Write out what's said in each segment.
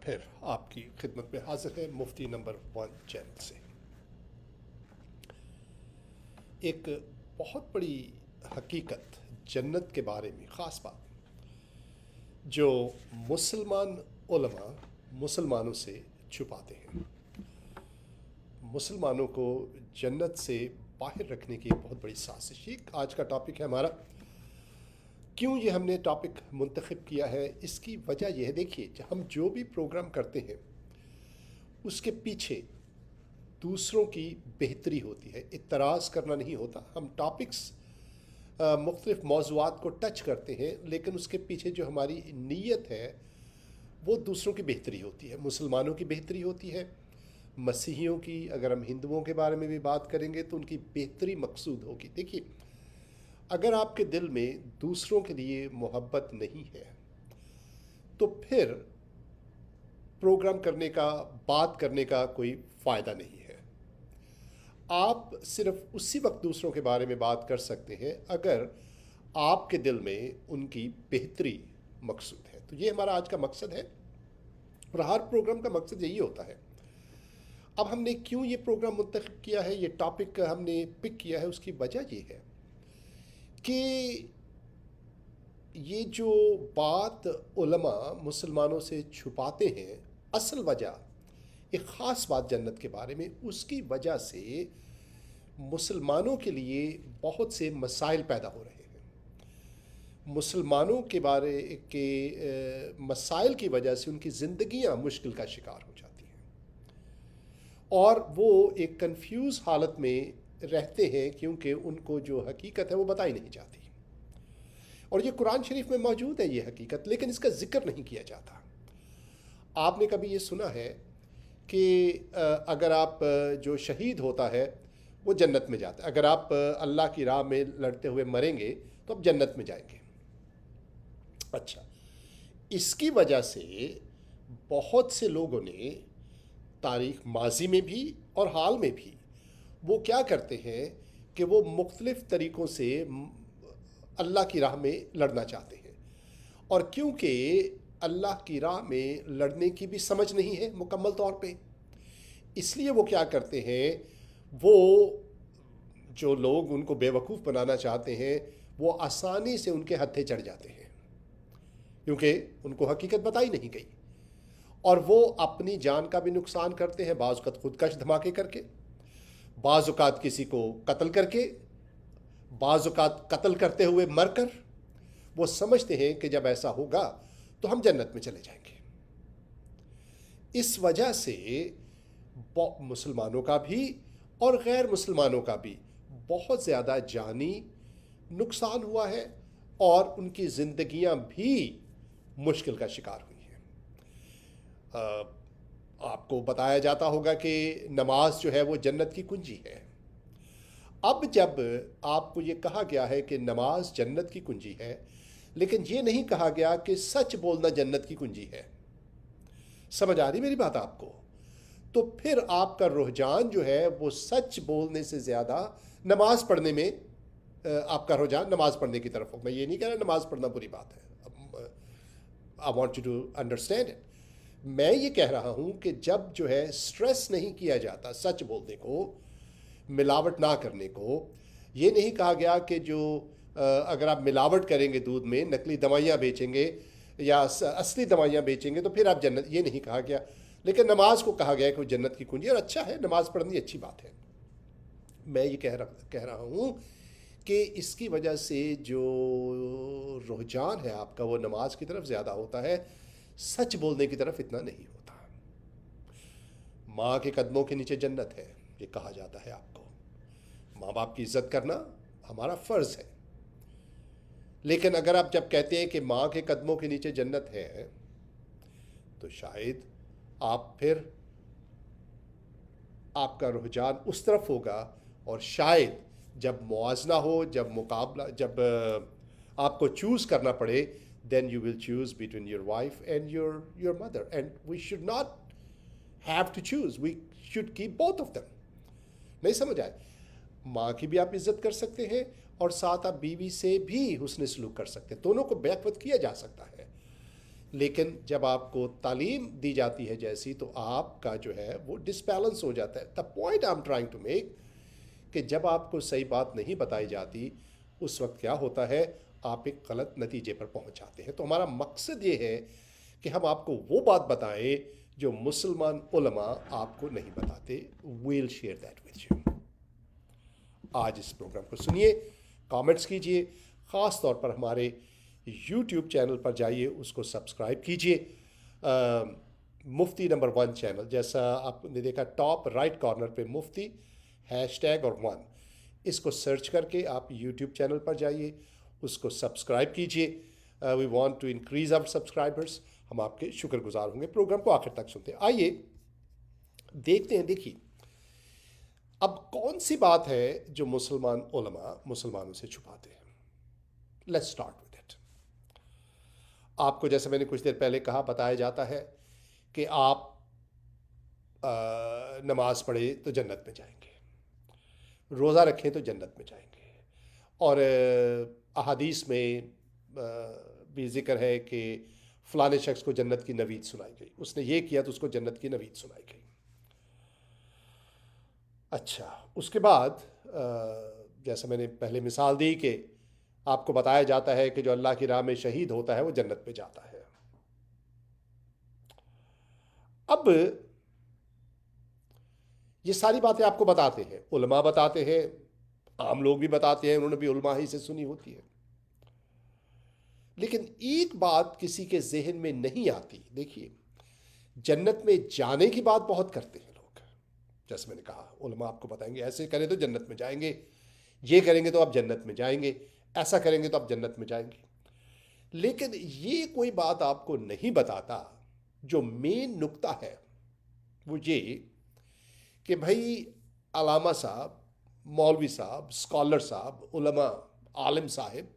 پھر آپ کی خدمت میں حاضر ہے مفتی نمبر 1 چینل سے۔ ایک بہت بڑی حقیقت جنت کے بارے میں، خاص بات جو مسلمان علماء مسلمانوں سے چھپاتے ہیں، مسلمانوں کو جنت سے باہر رکھنے کی بہت بڑی سازش۔ آج کا ٹاپک ہے ہمارا۔ کیوں یہ ہم نے ٹاپک منتخب کیا ہے؟ اس کی وجہ یہ ہے، دیکھیے ہم جو بھی پروگرام کرتے ہیں اس کے پیچھے دوسروں کی بہتری ہوتی ہے، اعتراض کرنا نہیں ہوتا۔ ہم ٹاپکس مختلف موضوعات کو ٹچ کرتے ہیں، لیکن اس کے پیچھے جو ہماری نیت ہے وہ دوسروں کی بہتری ہوتی ہے، مسلمانوں کی بہتری ہوتی ہے، مسیحیوں کی، اگر ہم ہندوؤں کے بارے میں بھی بات کریں گے تو ان کی بہتری مقصود ہوگی۔ دیکھیے اگر آپ کے دل میں دوسروں کے لیے محبت نہیں ہے تو پھر پروگرام کرنے کا، بات کرنے کا کوئی فائدہ نہیں ہے۔ آپ صرف اسی وقت دوسروں کے بارے میں بات کر سکتے ہیں اگر آپ کے دل میں ان کی بہتری مقصود ہے۔ تو یہ ہمارا آج کا مقصد ہے، اور ہر پروگرام کا مقصد یہی ہوتا ہے۔ اب ہم نے کیوں یہ پروگرام منتخب کیا ہے، یہ ٹاپک ہم نے پک کیا ہے، اس کی وجہ یہ ہے کہ یہ جو بات علماء مسلمانوں سے چھپاتے ہیں، اصل وجہ ایک خاص بات جنت کے بارے میں، اس کی وجہ سے مسلمانوں کے لیے بہت سے مسائل پیدا ہو رہے ہیں۔ مسلمانوں کے بارے کے مسائل کی وجہ سے ان کی زندگیاں مشکل کا شکار ہو جاتی ہیں، اور وہ ایک کنفیوز حالت میں رہتے ہیں کیونکہ ان کو جو حقیقت ہے وہ بتائی نہیں جاتی۔ اور یہ قرآن شریف میں موجود ہے یہ حقیقت، لیکن اس کا ذکر نہیں کیا جاتا۔ آپ نے کبھی یہ سنا ہے کہ اگر آپ جو شہید ہوتا ہے وہ جنت میں جاتا ہے، اگر آپ اللہ کی راہ میں لڑتے ہوئے مریں گے تو آپ جنت میں جائیں گے؟ اچھا، اس کی وجہ سے بہت سے لوگوں نے تاریخ ماضی میں بھی اور حال میں بھی وہ کیا کرتے ہیں کہ وہ مختلف طریقوں سے اللہ کی راہ میں لڑنا چاہتے ہیں، اور کیونکہ اللہ کی راہ میں لڑنے کی بھی سمجھ نہیں ہے مکمل طور پہ، اس لیے وہ کیا کرتے ہیں، وہ جو لوگ ان کو بے وقوف بنانا چاہتے ہیں وہ آسانی سے ان کے ہتھے چڑھ جاتے ہیں، کیونکہ ان کو حقیقت بتائی نہیں گئی، اور وہ اپنی جان کا بھی نقصان کرتے ہیں، بعض اوقات خودکش دھماکے کر کے، بعض اوقات کسی کو قتل کر کے، بعض اوقات قتل کرتے ہوئے مر کر۔ وہ سمجھتے ہیں کہ جب ایسا ہوگا تو ہم جنت میں چلے جائیں گے۔ اس وجہ سے مسلمانوں کا بھی اور غیر مسلمانوں کا بھی بہت زیادہ جانی نقصان ہوا ہے، اور ان کی زندگیاں بھی مشکل کا شکار ہوئی ہیں۔ آپ کو بتایا جاتا ہوگا کہ نماز جو ہے وہ جنت کی کنجی ہے۔ اب جب آپ کو یہ کہا گیا ہے کہ نماز جنت کی کنجی ہے، لیکن یہ نہیں کہا گیا کہ سچ بولنا جنت کی کنجی ہے۔ سمجھ آ رہی میری بات آپ کو؟ تو پھر آپ کا رجحان جو ہے وہ سچ بولنے سے زیادہ نماز پڑھنے میں، آپ کا رجحان نماز پڑھنے کی طرف ہو۔ میں یہ نہیں کہہ رہا نماز پڑھنا بری بات ہے، I want you to understand it۔ میں یہ کہہ رہا ہوں کہ جب جو ہے سٹریس نہیں کیا جاتا سچ بولنے کو، ملاوٹ نہ کرنے کو، یہ نہیں کہا گیا کہ جو اگر آپ ملاوٹ کریں گے دودھ میں، نقلی دوائیاں بیچیں گے یا اصلی دوائیاں بیچیں گے تو پھر آپ جنت، یہ نہیں کہا گیا، لیکن نماز کو کہا گیا کہ وہ جنت کی کنجی، اور اچھا ہے نماز پڑھنی اچھی بات ہے۔ میں یہ کہہ رہا ہوں کہ اس کی وجہ سے جو رجحان ہے آپ کا وہ نماز کی طرف زیادہ ہوتا ہے، سچ بولنے کی طرف اتنا نہیں ہوتا۔ ماں کے قدموں کے نیچے جنت ہے، یہ کہا جاتا ہے آپ کو۔ ماں باپ کی عزت کرنا ہمارا فرض ہے، لیکن اگر آپ جب کہتے ہیں کہ ماں کے قدموں کے نیچے جنت ہے تو شاید آپ پھر آپ کا رجحان اس طرف ہوگا، اور شاید جب موازنہ ہو، جب مقابلہ، جب آپ کو چوز کرنا پڑے، then you will choose between your wife and your mother, and we should not have to choose, we should keep both of them۔ نہیں سمجھ آئے؟ ماں کی بھی آپ عزت کر سکتے ہیں اور ساتھ آپ بیوی سے بھی حسن سلوک کر سکتے ہیں، دونوں کو بیک وقت کیا جا سکتا ہے، لیکن جب آپ کو تعلیم دی جاتی ہے جیسی تو آپ کا جو ہے وہ ڈسبیلنس ہو جاتا ہے. The point I am trying to make کہ جب آپ کو صحیح بات نہیں بتائی جاتی اس وقت کیا ہوتا ہے, آپ ایک غلط نتیجے پر پہنچ جاتے ہیں. تو ہمارا مقصد یہ ہے کہ ہم آپ کو وہ بات بتائیں جو مسلمان علماء آپ کو نہیں بتاتے. We'll share that with you. آج اس پروگرام کو سنیے, کامنٹس کیجئے, خاص طور پر ہمارے یوٹیوب چینل پر جائیے, اس کو سبسکرائب کیجئے. مفتی نمبر 1 چینل, جیسا آپ نے دیکھا ٹاپ رائٹ کارنر پہ مفتی #اور 1, اس کو سرچ کر کے آپ یوٹیوب چینل پر جائیے, اس کو سبسکرائب کیجئے. We want to increase our subscribers. ہم آپ کے شکر گزار ہوں گے. پروگرام کو آخر تک سنتے ہیں. آئیے دیکھتے ہیں. دیکھیے اب کون سی بات ہے جو مسلمان علماء مسلمانوں سے چھپاتے ہیں. Let's start with it. آپ کو جیسے میں نے کچھ دیر پہلے کہا, بتایا جاتا ہے کہ آپ نماز پڑھیں تو جنت میں جائیں گے, روزہ رکھیں تو جنت میں جائیں گے. اور احادیث میں بھی ذکر ہے کہ فلانے شخص کو جنت کی نوید سنائی گئی, اس نے یہ کیا تو اس کو جنت کی نوید سنائی گئی. اچھا, اس کے بعد جیسا میں نے پہلے مثال دی کہ آپ کو بتایا جاتا ہے کہ جو اللہ کی راہ میں شہید ہوتا ہے وہ جنت میں جاتا ہے. اب یہ ساری باتیں آپ کو بتاتے ہیں, علماء بتاتے ہیں, عام لوگ بھی بتاتے ہیں, انہوں نے بھی علماء ہی سے سنی ہوتی ہے. لیکن ایک بات کسی کے ذہن میں نہیں آتی. دیکھیے, جنت میں جانے کی بات بہت کرتے ہیں لوگ. جیسے میں نے کہا, علماء آپ کو بتائیں گے ایسے کریں تو جنت میں جائیں گے, یہ کریں گے تو آپ جنت میں جائیں گے, ایسا کریں گے تو آپ جنت میں جائیں گے. لیکن یہ کوئی بات آپ کو نہیں بتاتا. جو مین نقطہ ہے وہ یہ کہ بھائی علامہ صاحب, مولوی صاحب, اسکالر صاحب, علماء, عالم صاحب,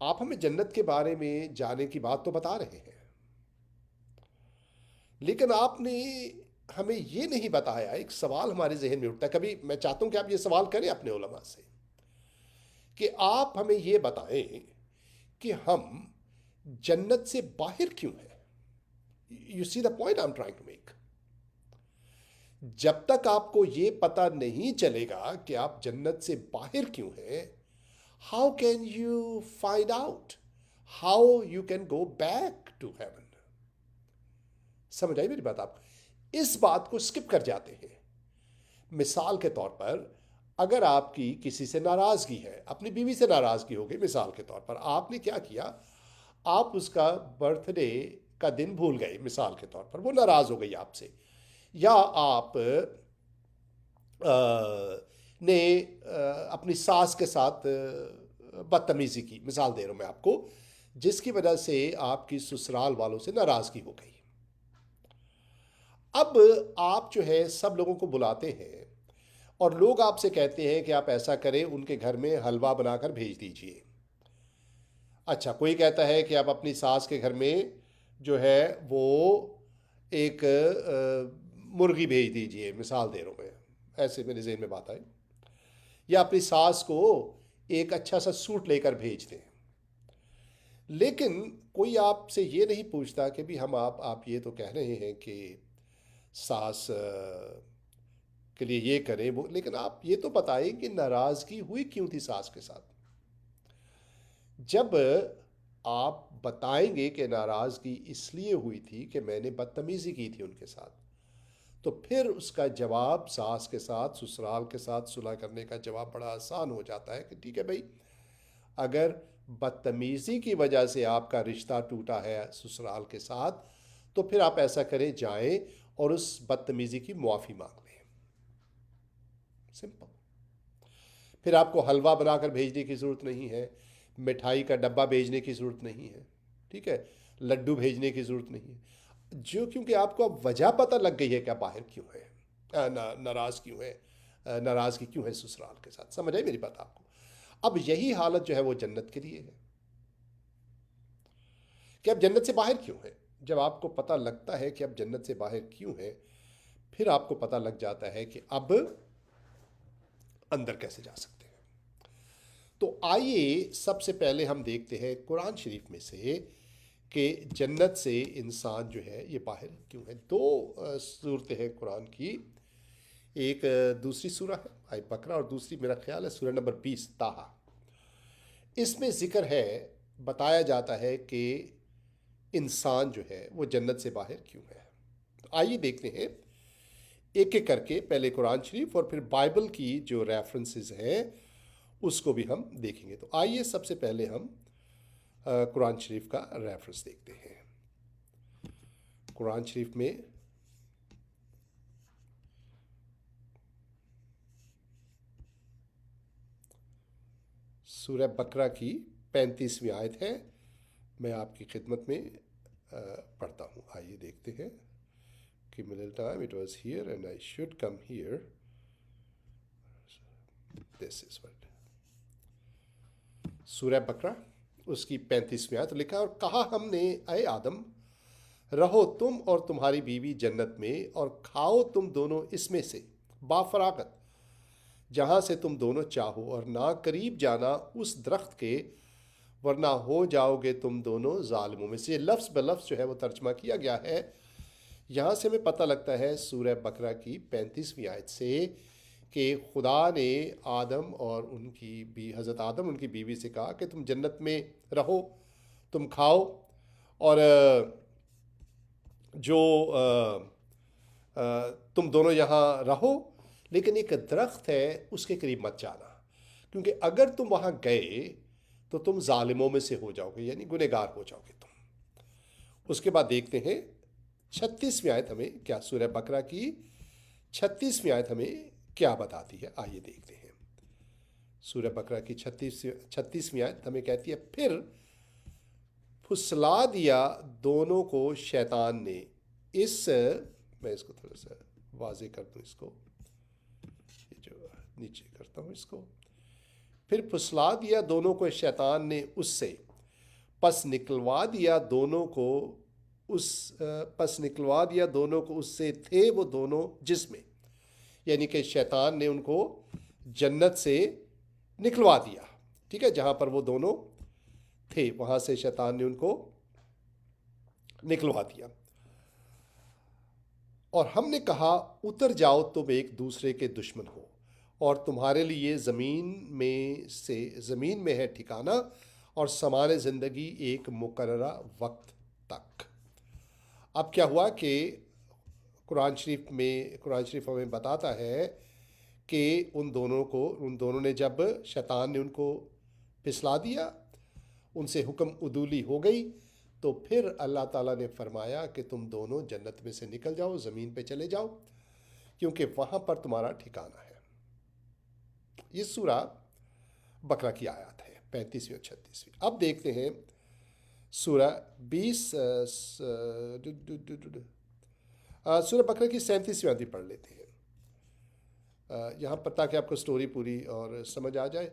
آپ ہمیں جنت کے بارے میں جانے کی بات تو بتا رہے ہیں, لیکن آپ نے ہمیں یہ نہیں بتایا. ایک سوال ہمارے ذہن میں اٹھتا ہے, کبھی میں چاہتا ہوں کہ آپ یہ سوال کریں اپنے علماء سے کہ آپ ہمیں یہ بتائیں کہ ہم جنت سے باہر کیوں ہیں. You see the point I am trying to make. جب تک آپ کو یہ پتہ نہیں چلے گا کہ آپ جنت سے باہر کیوں ہیں, how can you find out how you can go back to heaven. سمجھ آئی میری بات آپ؟ اس بات کو اسکپ کر جاتے ہیں. مثال کے طور پر اگر آپ کی کسی سے ناراضگی ہے, اپنی بیوی سے ناراضگی ہو گئی, مثال کے طور پر آپ نے کیا کیا, آپ اس کا برتھ ڈے کا دن بھول گئے, مثال کے طور پر وہ ناراض ہو گئی آپ سے, یا آپ نے اپنی ساس کے ساتھ بدتمیزی کی, مثال دے رہا ہوں میں آپ کو, جس کی وجہ سے آپ کی سسرال والوں سے ناراضگی ہو گئی. اب آپ جو ہے سب لوگوں کو بلاتے ہیں اور لوگ آپ سے کہتے ہیں کہ آپ ایسا کریں, ان کے گھر میں حلوہ بنا کر بھیج دیجئے. اچھا, کوئی کہتا ہے کہ آپ اپنی ساس کے گھر میں جو ہے وہ ایک مرغی بھیج دیجئے, مثال دے رہا ہوں میں, ایسے میرے ذہن میں بات آئی. یا اپنی ساس کو ایک اچھا سا سوٹ لے کر بھیج دیں. لیکن کوئی آپ سے یہ نہیں پوچھتا کہ بھی آپ یہ تو کہہ رہے ہیں کہ ساس کے لیے یہ کریں وہ, لیکن آپ یہ تو بتائیں کہ ناراضگی ہوئی کیوں تھی ساس کے ساتھ. جب آپ بتائیں گے کہ ناراضگی اس لیے ہوئی تھی کہ میں نے بدتمیزی کی تھی ان کے ساتھ, تو پھر اس کا جواب ساس کے ساتھ, سسرال کے ساتھ صلح کرنے کا جواب بڑا آسان ہو جاتا ہے کہ ٹھیک ہے بھائی, اگر بدتمیزی کی وجہ سے آپ کا رشتہ ٹوٹا ہے سسرال کے ساتھ, تو پھر آپ ایسا کریں, جائیں اور اس بدتمیزی کی معافی مانگ لیں. سمپل. پھر آپ کو حلوہ بنا کر بھیجنے کی ضرورت نہیں ہے, مٹھائی کا ڈبہ بھیجنے کی ضرورت نہیں ہے, ٹھیک ہے, لڈو بھیجنے کی ضرورت نہیں ہے, کیونکہ آپ کو اب وجہ پتہ لگ گئی ہے کہ آپ باہر کیوں ہے, ناراض کیوں ہے, ناراضگی کیوں ہے سسرال کے ساتھ. سمجھ آئی میری بات آپ کو؟ اب یہی حالت جو ہے وہ جنت کے لیے ہے کہ اب جنت سے باہر کیوں ہے. جب آپ کو پتہ لگتا ہے کہ اب جنت سے باہر کیوں ہے, پھر آپ کو پتہ لگ جاتا ہے کہ اب اندر کیسے جا سکتے ہیں. تو آئیے سب سے پہلے ہم دیکھتے ہیں قرآن شریف میں سے کہ جنت سے انسان جو ہے یہ باہر کیوں ہے. دو صورتیں ہیں قرآن کی. ایک دوسری سورہ ہے آیت بقرہ، اور دوسری میرا خیال ہے سورہ نمبر 20 طٰہٰ. اس میں ذکر ہے، بتایا جاتا ہے کہ انسان جو ہے وہ جنت سے باہر کیوں ہے. آئیے دیکھتے ہیں ایک ایک کر کے، پہلے قرآن شریف اور پھر بائبل کی جو ریفرنسز ہیں اس کو بھی ہم دیکھیں گے. تو آئیے سب سے پہلے ہم قرآن شریف کا ریفرنس دیکھتے ہیں. قرآن شریف میں سورہ بقرہ کی 35ویں آیت ہے، میں آپ کی خدمت میں پڑھتا ہوں. آئیے دیکھتے ہیں. کہ middle time it was here and I should come here. This is what. سورہ بقرہ اس کی 35ویں آیت لکھا، اور کہا ہم نے اے آدم رہو تم اور تمہاری بیوی جنت میں، اور کھاؤ تم دونوں اس میں سے بافراغت جہاں سے تم دونوں چاہو، اور نہ قریب جانا اس درخت کے ورنہ ہو جاؤ گے تم دونوں ظالموں میں سے. لفظ بلفظ جو ہے وہ ترجمہ کیا گیا ہے. یہاں سے ہمیں پتہ لگتا ہے سورہ بقرہ کی 35ویں آیت سے کہ خدا نے آدم اور حضرت آدم ان کی بیوی سے کہا کہ تم جنت میں رہو، تم کھاؤ، اور جو تم دونوں یہاں رہو، لیکن ایک درخت ہے اس کے قریب مت جانا، کیونکہ اگر تم وہاں گئے تو تم ظالموں میں سے ہو جاؤ گے، یعنی گنہگار ہو جاؤ گے تم. اس کے بعد دیکھتے ہیں 36ویں آیت ہمیں کیا، سورہ بقرہ کی 36ویں آیت ہمیں کیا بتاتی ہے. آئیے دیکھتے ہیں. سورہ بقرہ کی 36ویں آیت ہمیں کہتی ہے، پھر پھسلا دیا دونوں کو شیطان نے میں اس کو تھوڑا سا واضح کر دوں، اس کو یہ جو نیچے کرتا ہوں اس کو. پھر پھسلا دیا دونوں کو شیطان نے اس سے، پس نکلوا دیا دونوں کو اس سے تھے وہ دونوں جس میں، یعنی کہ شیطان نے ان کو جنت سے نکلوا دیا. ٹھیک ہے، جہاں پر وہ دونوں تھے وہاں سے شیطان نے ان کو نکلوا دیا. اور ہم نے کہا اتر جاؤ تم ایک دوسرے کے دشمن ہو، اور تمہارے لیے زمین میں ہے ٹھکانہ، اور سامان زندگی ایک مقررہ وقت تک. اب کیا ہوا کہ قرآن شریف ہمیں بتاتا ہے کہ ان دونوں نے جب شیطان نے ان کو پھسلا دیا، ان سے حکم عدولی ہو گئی، تو پھر اللہ تعالیٰ نے فرمایا کہ تم دونوں جنت میں سے نکل جاؤ، زمین پہ چلے جاؤ، کیونکہ وہاں پر تمہارا ٹھکانہ ہے. یہ سورہ بقرہ کی آیات ہے 35ویں اور 36ویں. اب دیکھتے ہیں سورہ 20 سورہ بقرہ کی 37ویں آیت پڑھ لیتے ہیں یہاں پر، تاکہ آپ کو سٹوری پوری اور سمجھ آ جائے.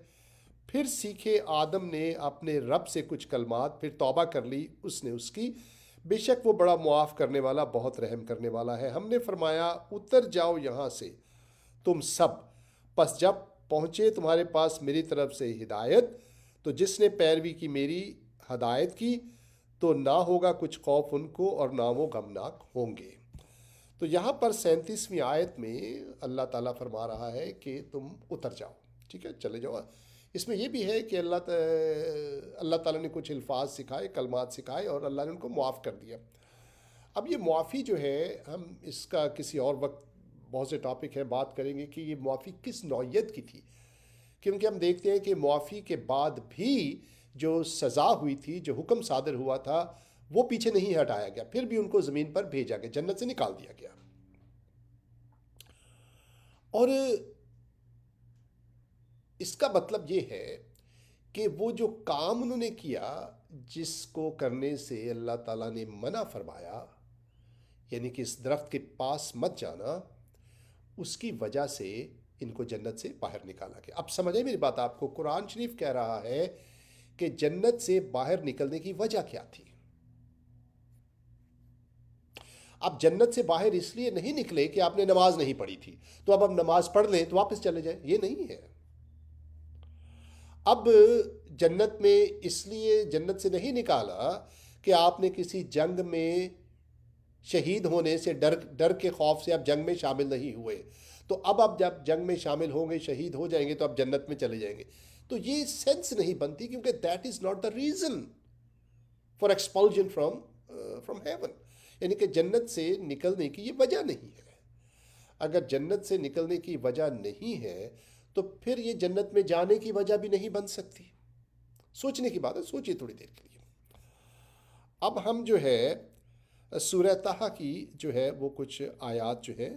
پھر سیکھے آدم نے اپنے رب سے کچھ کلمات، پھر توبہ کر لی اس نے اس کی، بے شک وہ بڑا معاف کرنے والا بہت رحم کرنے والا ہے. ہم نے فرمایا اتر جاؤ یہاں سے تم سب، پس جب پہنچے تمہارے پاس میری طرف سے ہدایت، تو جس نے پیروی کی میری ہدایت کی، تو نہ ہوگا کچھ خوف ان کو اور نہ وہ غمناک ہوں گے. تو یہاں پر 37ویں آیت میں اللہ تعالیٰ فرما رہا ہے کہ تم اتر جاؤ، ٹھیک ہے، چلے جاؤ. اس میں یہ بھی ہے کہ اللہ تعالیٰ نے کچھ الفاظ سکھائے، کلمات سکھائے، اور اللہ نے ان کو معاف کر دیا. اب یہ معافی جو ہے، ہم اس کا کسی اور وقت بہت سے ٹاپک ہیں، بات کریں گے کہ یہ معافی کس نوعیت کی تھی، کیونکہ ہم دیکھتے ہیں کہ معافی کے بعد بھی جو سزا ہوئی تھی، جو حکم صادر ہوا تھا، وہ پیچھے نہیں ہٹایا گیا، پھر بھی ان کو زمین پر بھیجا گیا، جنت سے نکال دیا گیا. اور اس کا مطلب یہ ہے کہ وہ جو کام انہوں نے کیا، جس کو کرنے سے اللہ تعالیٰ نے منع فرمایا، یعنی کہ اس درخت کے پاس مت جانا، اس کی وجہ سے ان کو جنت سے باہر نکالا گیا. اب سمجھیں میری بات آپ کو، قرآن شریف کہہ رہا ہے کہ جنت سے باہر نکلنے کی وجہ کیا تھی. اب جنت سے باہر اس لیے نہیں نکلے کہ آپ نے نماز نہیں پڑھی تھی، تو اب نماز پڑھ لیں تو واپس چلے جائیں، یہ نہیں ہے. اب جنت میں اس لیے جنت سے نہیں نکالا کہ آپ نے کسی جنگ میں شہید ہونے سے ڈر کے خوف سے آپ جنگ میں شامل نہیں ہوئے، تو اب آپ جب جنگ میں شامل ہوں گے، شہید ہو جائیں گے، تو آپ جنت میں چلے جائیں گے. تو یہ سینس نہیں بنتی، کیونکہ that is not the reason for expulsion from heaven. یعنی کہ جنت سے نکلنے کی یہ وجہ نہیں ہے. اگر جنت سے نکلنے کی وجہ نہیں ہے تو پھر یہ جنت میں جانے کی وجہ بھی نہیں بن سکتی. سوچنے کی بات ہے، سوچیے تھوڑی دیر کے لیے. اب ہم جو ہے سورہ طہ کی جو ہے وہ کچھ آیات جو ہے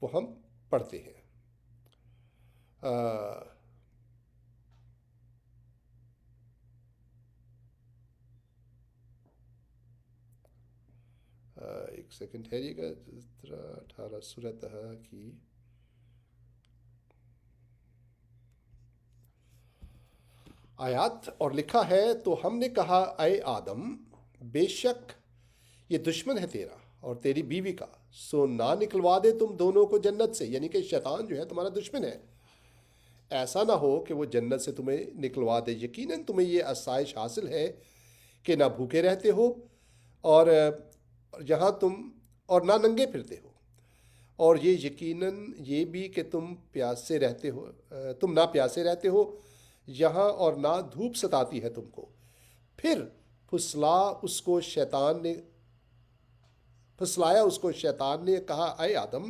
وہ ہم پڑھتے ہیں. ایک سیکنڈ ٹھہریے گا. 18 سورہ طہ کی آیات، اور لکھا ہے، تو ہم نے کہا اے آدم، بے شک یہ دشمن ہے تیرا اور تیری بیوی کا، سو نہ نکلوا دے تم دونوں کو جنت سے. یعنی کہ شیطان جو ہے تمہارا دشمن ہے. ایسا نہ ہو کہ وہ جنت سے تمہیں نکلوا دے. یقیناً تمہیں یہ آسائش حاصل ہے کہ نہ بھوکے رہتے ہو اور جہاں تم اور نہ ننگے پھرتے ہو، اور یہ یقیناً یہ بھی کہ تم پیاسے رہتے ہو، تم نہ پیاسے رہتے ہو یہاں، اور نہ دھوپ ستاتی ہے تم کو. پھر پھسلایا اس کو شیطان نے، کہا اے آدم،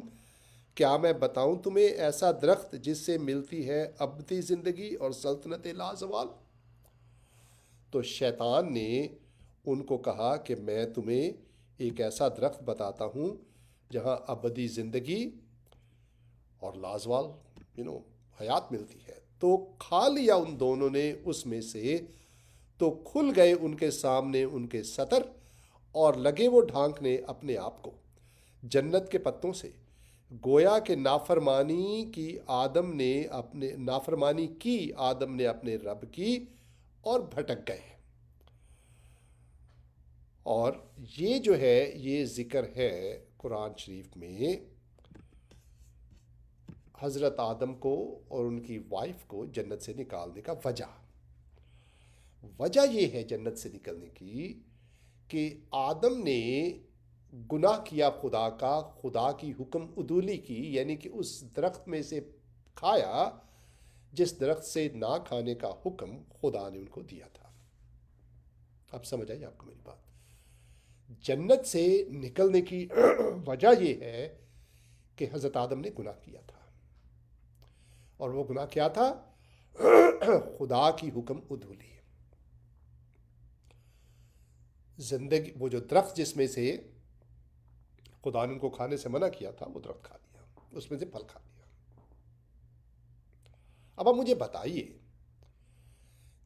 کیا میں بتاؤں تمہیں ایسا درخت جس سے ملتی ہے ابدی زندگی اور سلطنت لازوال؟ تو شیطان نے ان کو کہا کہ میں تمہیں ایک ایسا درخت بتاتا ہوں جہاں ابدی زندگی اور لازوال حیات ملتی ہے. تو کھا لیا ان دونوں نے اس میں سے، تو کھل گئے ان کے سامنے ان کے ستر، اور لگے وہ ڈھانکنے اپنے آپ کو جنت کے پتوں سے، گویا کہ نافرمانی کی آدم نے اپنے رب کی، اور بھٹک گئے. اور یہ جو ہے یہ ذکر ہے قرآن شریف میں حضرت آدم کو اور ان کی وائف کو جنت سے نکالنے کا وجہ یہ ہے جنت سے نکلنے کی، کہ آدم نے گناہ کیا خدا کی حکم عدولی کی. یعنی کہ اس درخت میں سے کھایا جس درخت سے نہ کھانے کا حکم خدا نے ان کو دیا تھا. اب سمجھ آئی آپ کو میری بات؟ جنت سے نکلنے کی وجہ یہ ہے کہ حضرت آدم نے گناہ کیا تھا، اور وہ گناہ کیا تھا؟ خدا کی حکم عدولی. زندگی، وہ جو درخت جس میں سے خدا نے ان کو کھانے سے منع کیا تھا، وہ درخت کھا لیا، اس میں سے پھل کھا لیا. اب آپ مجھے بتائیے،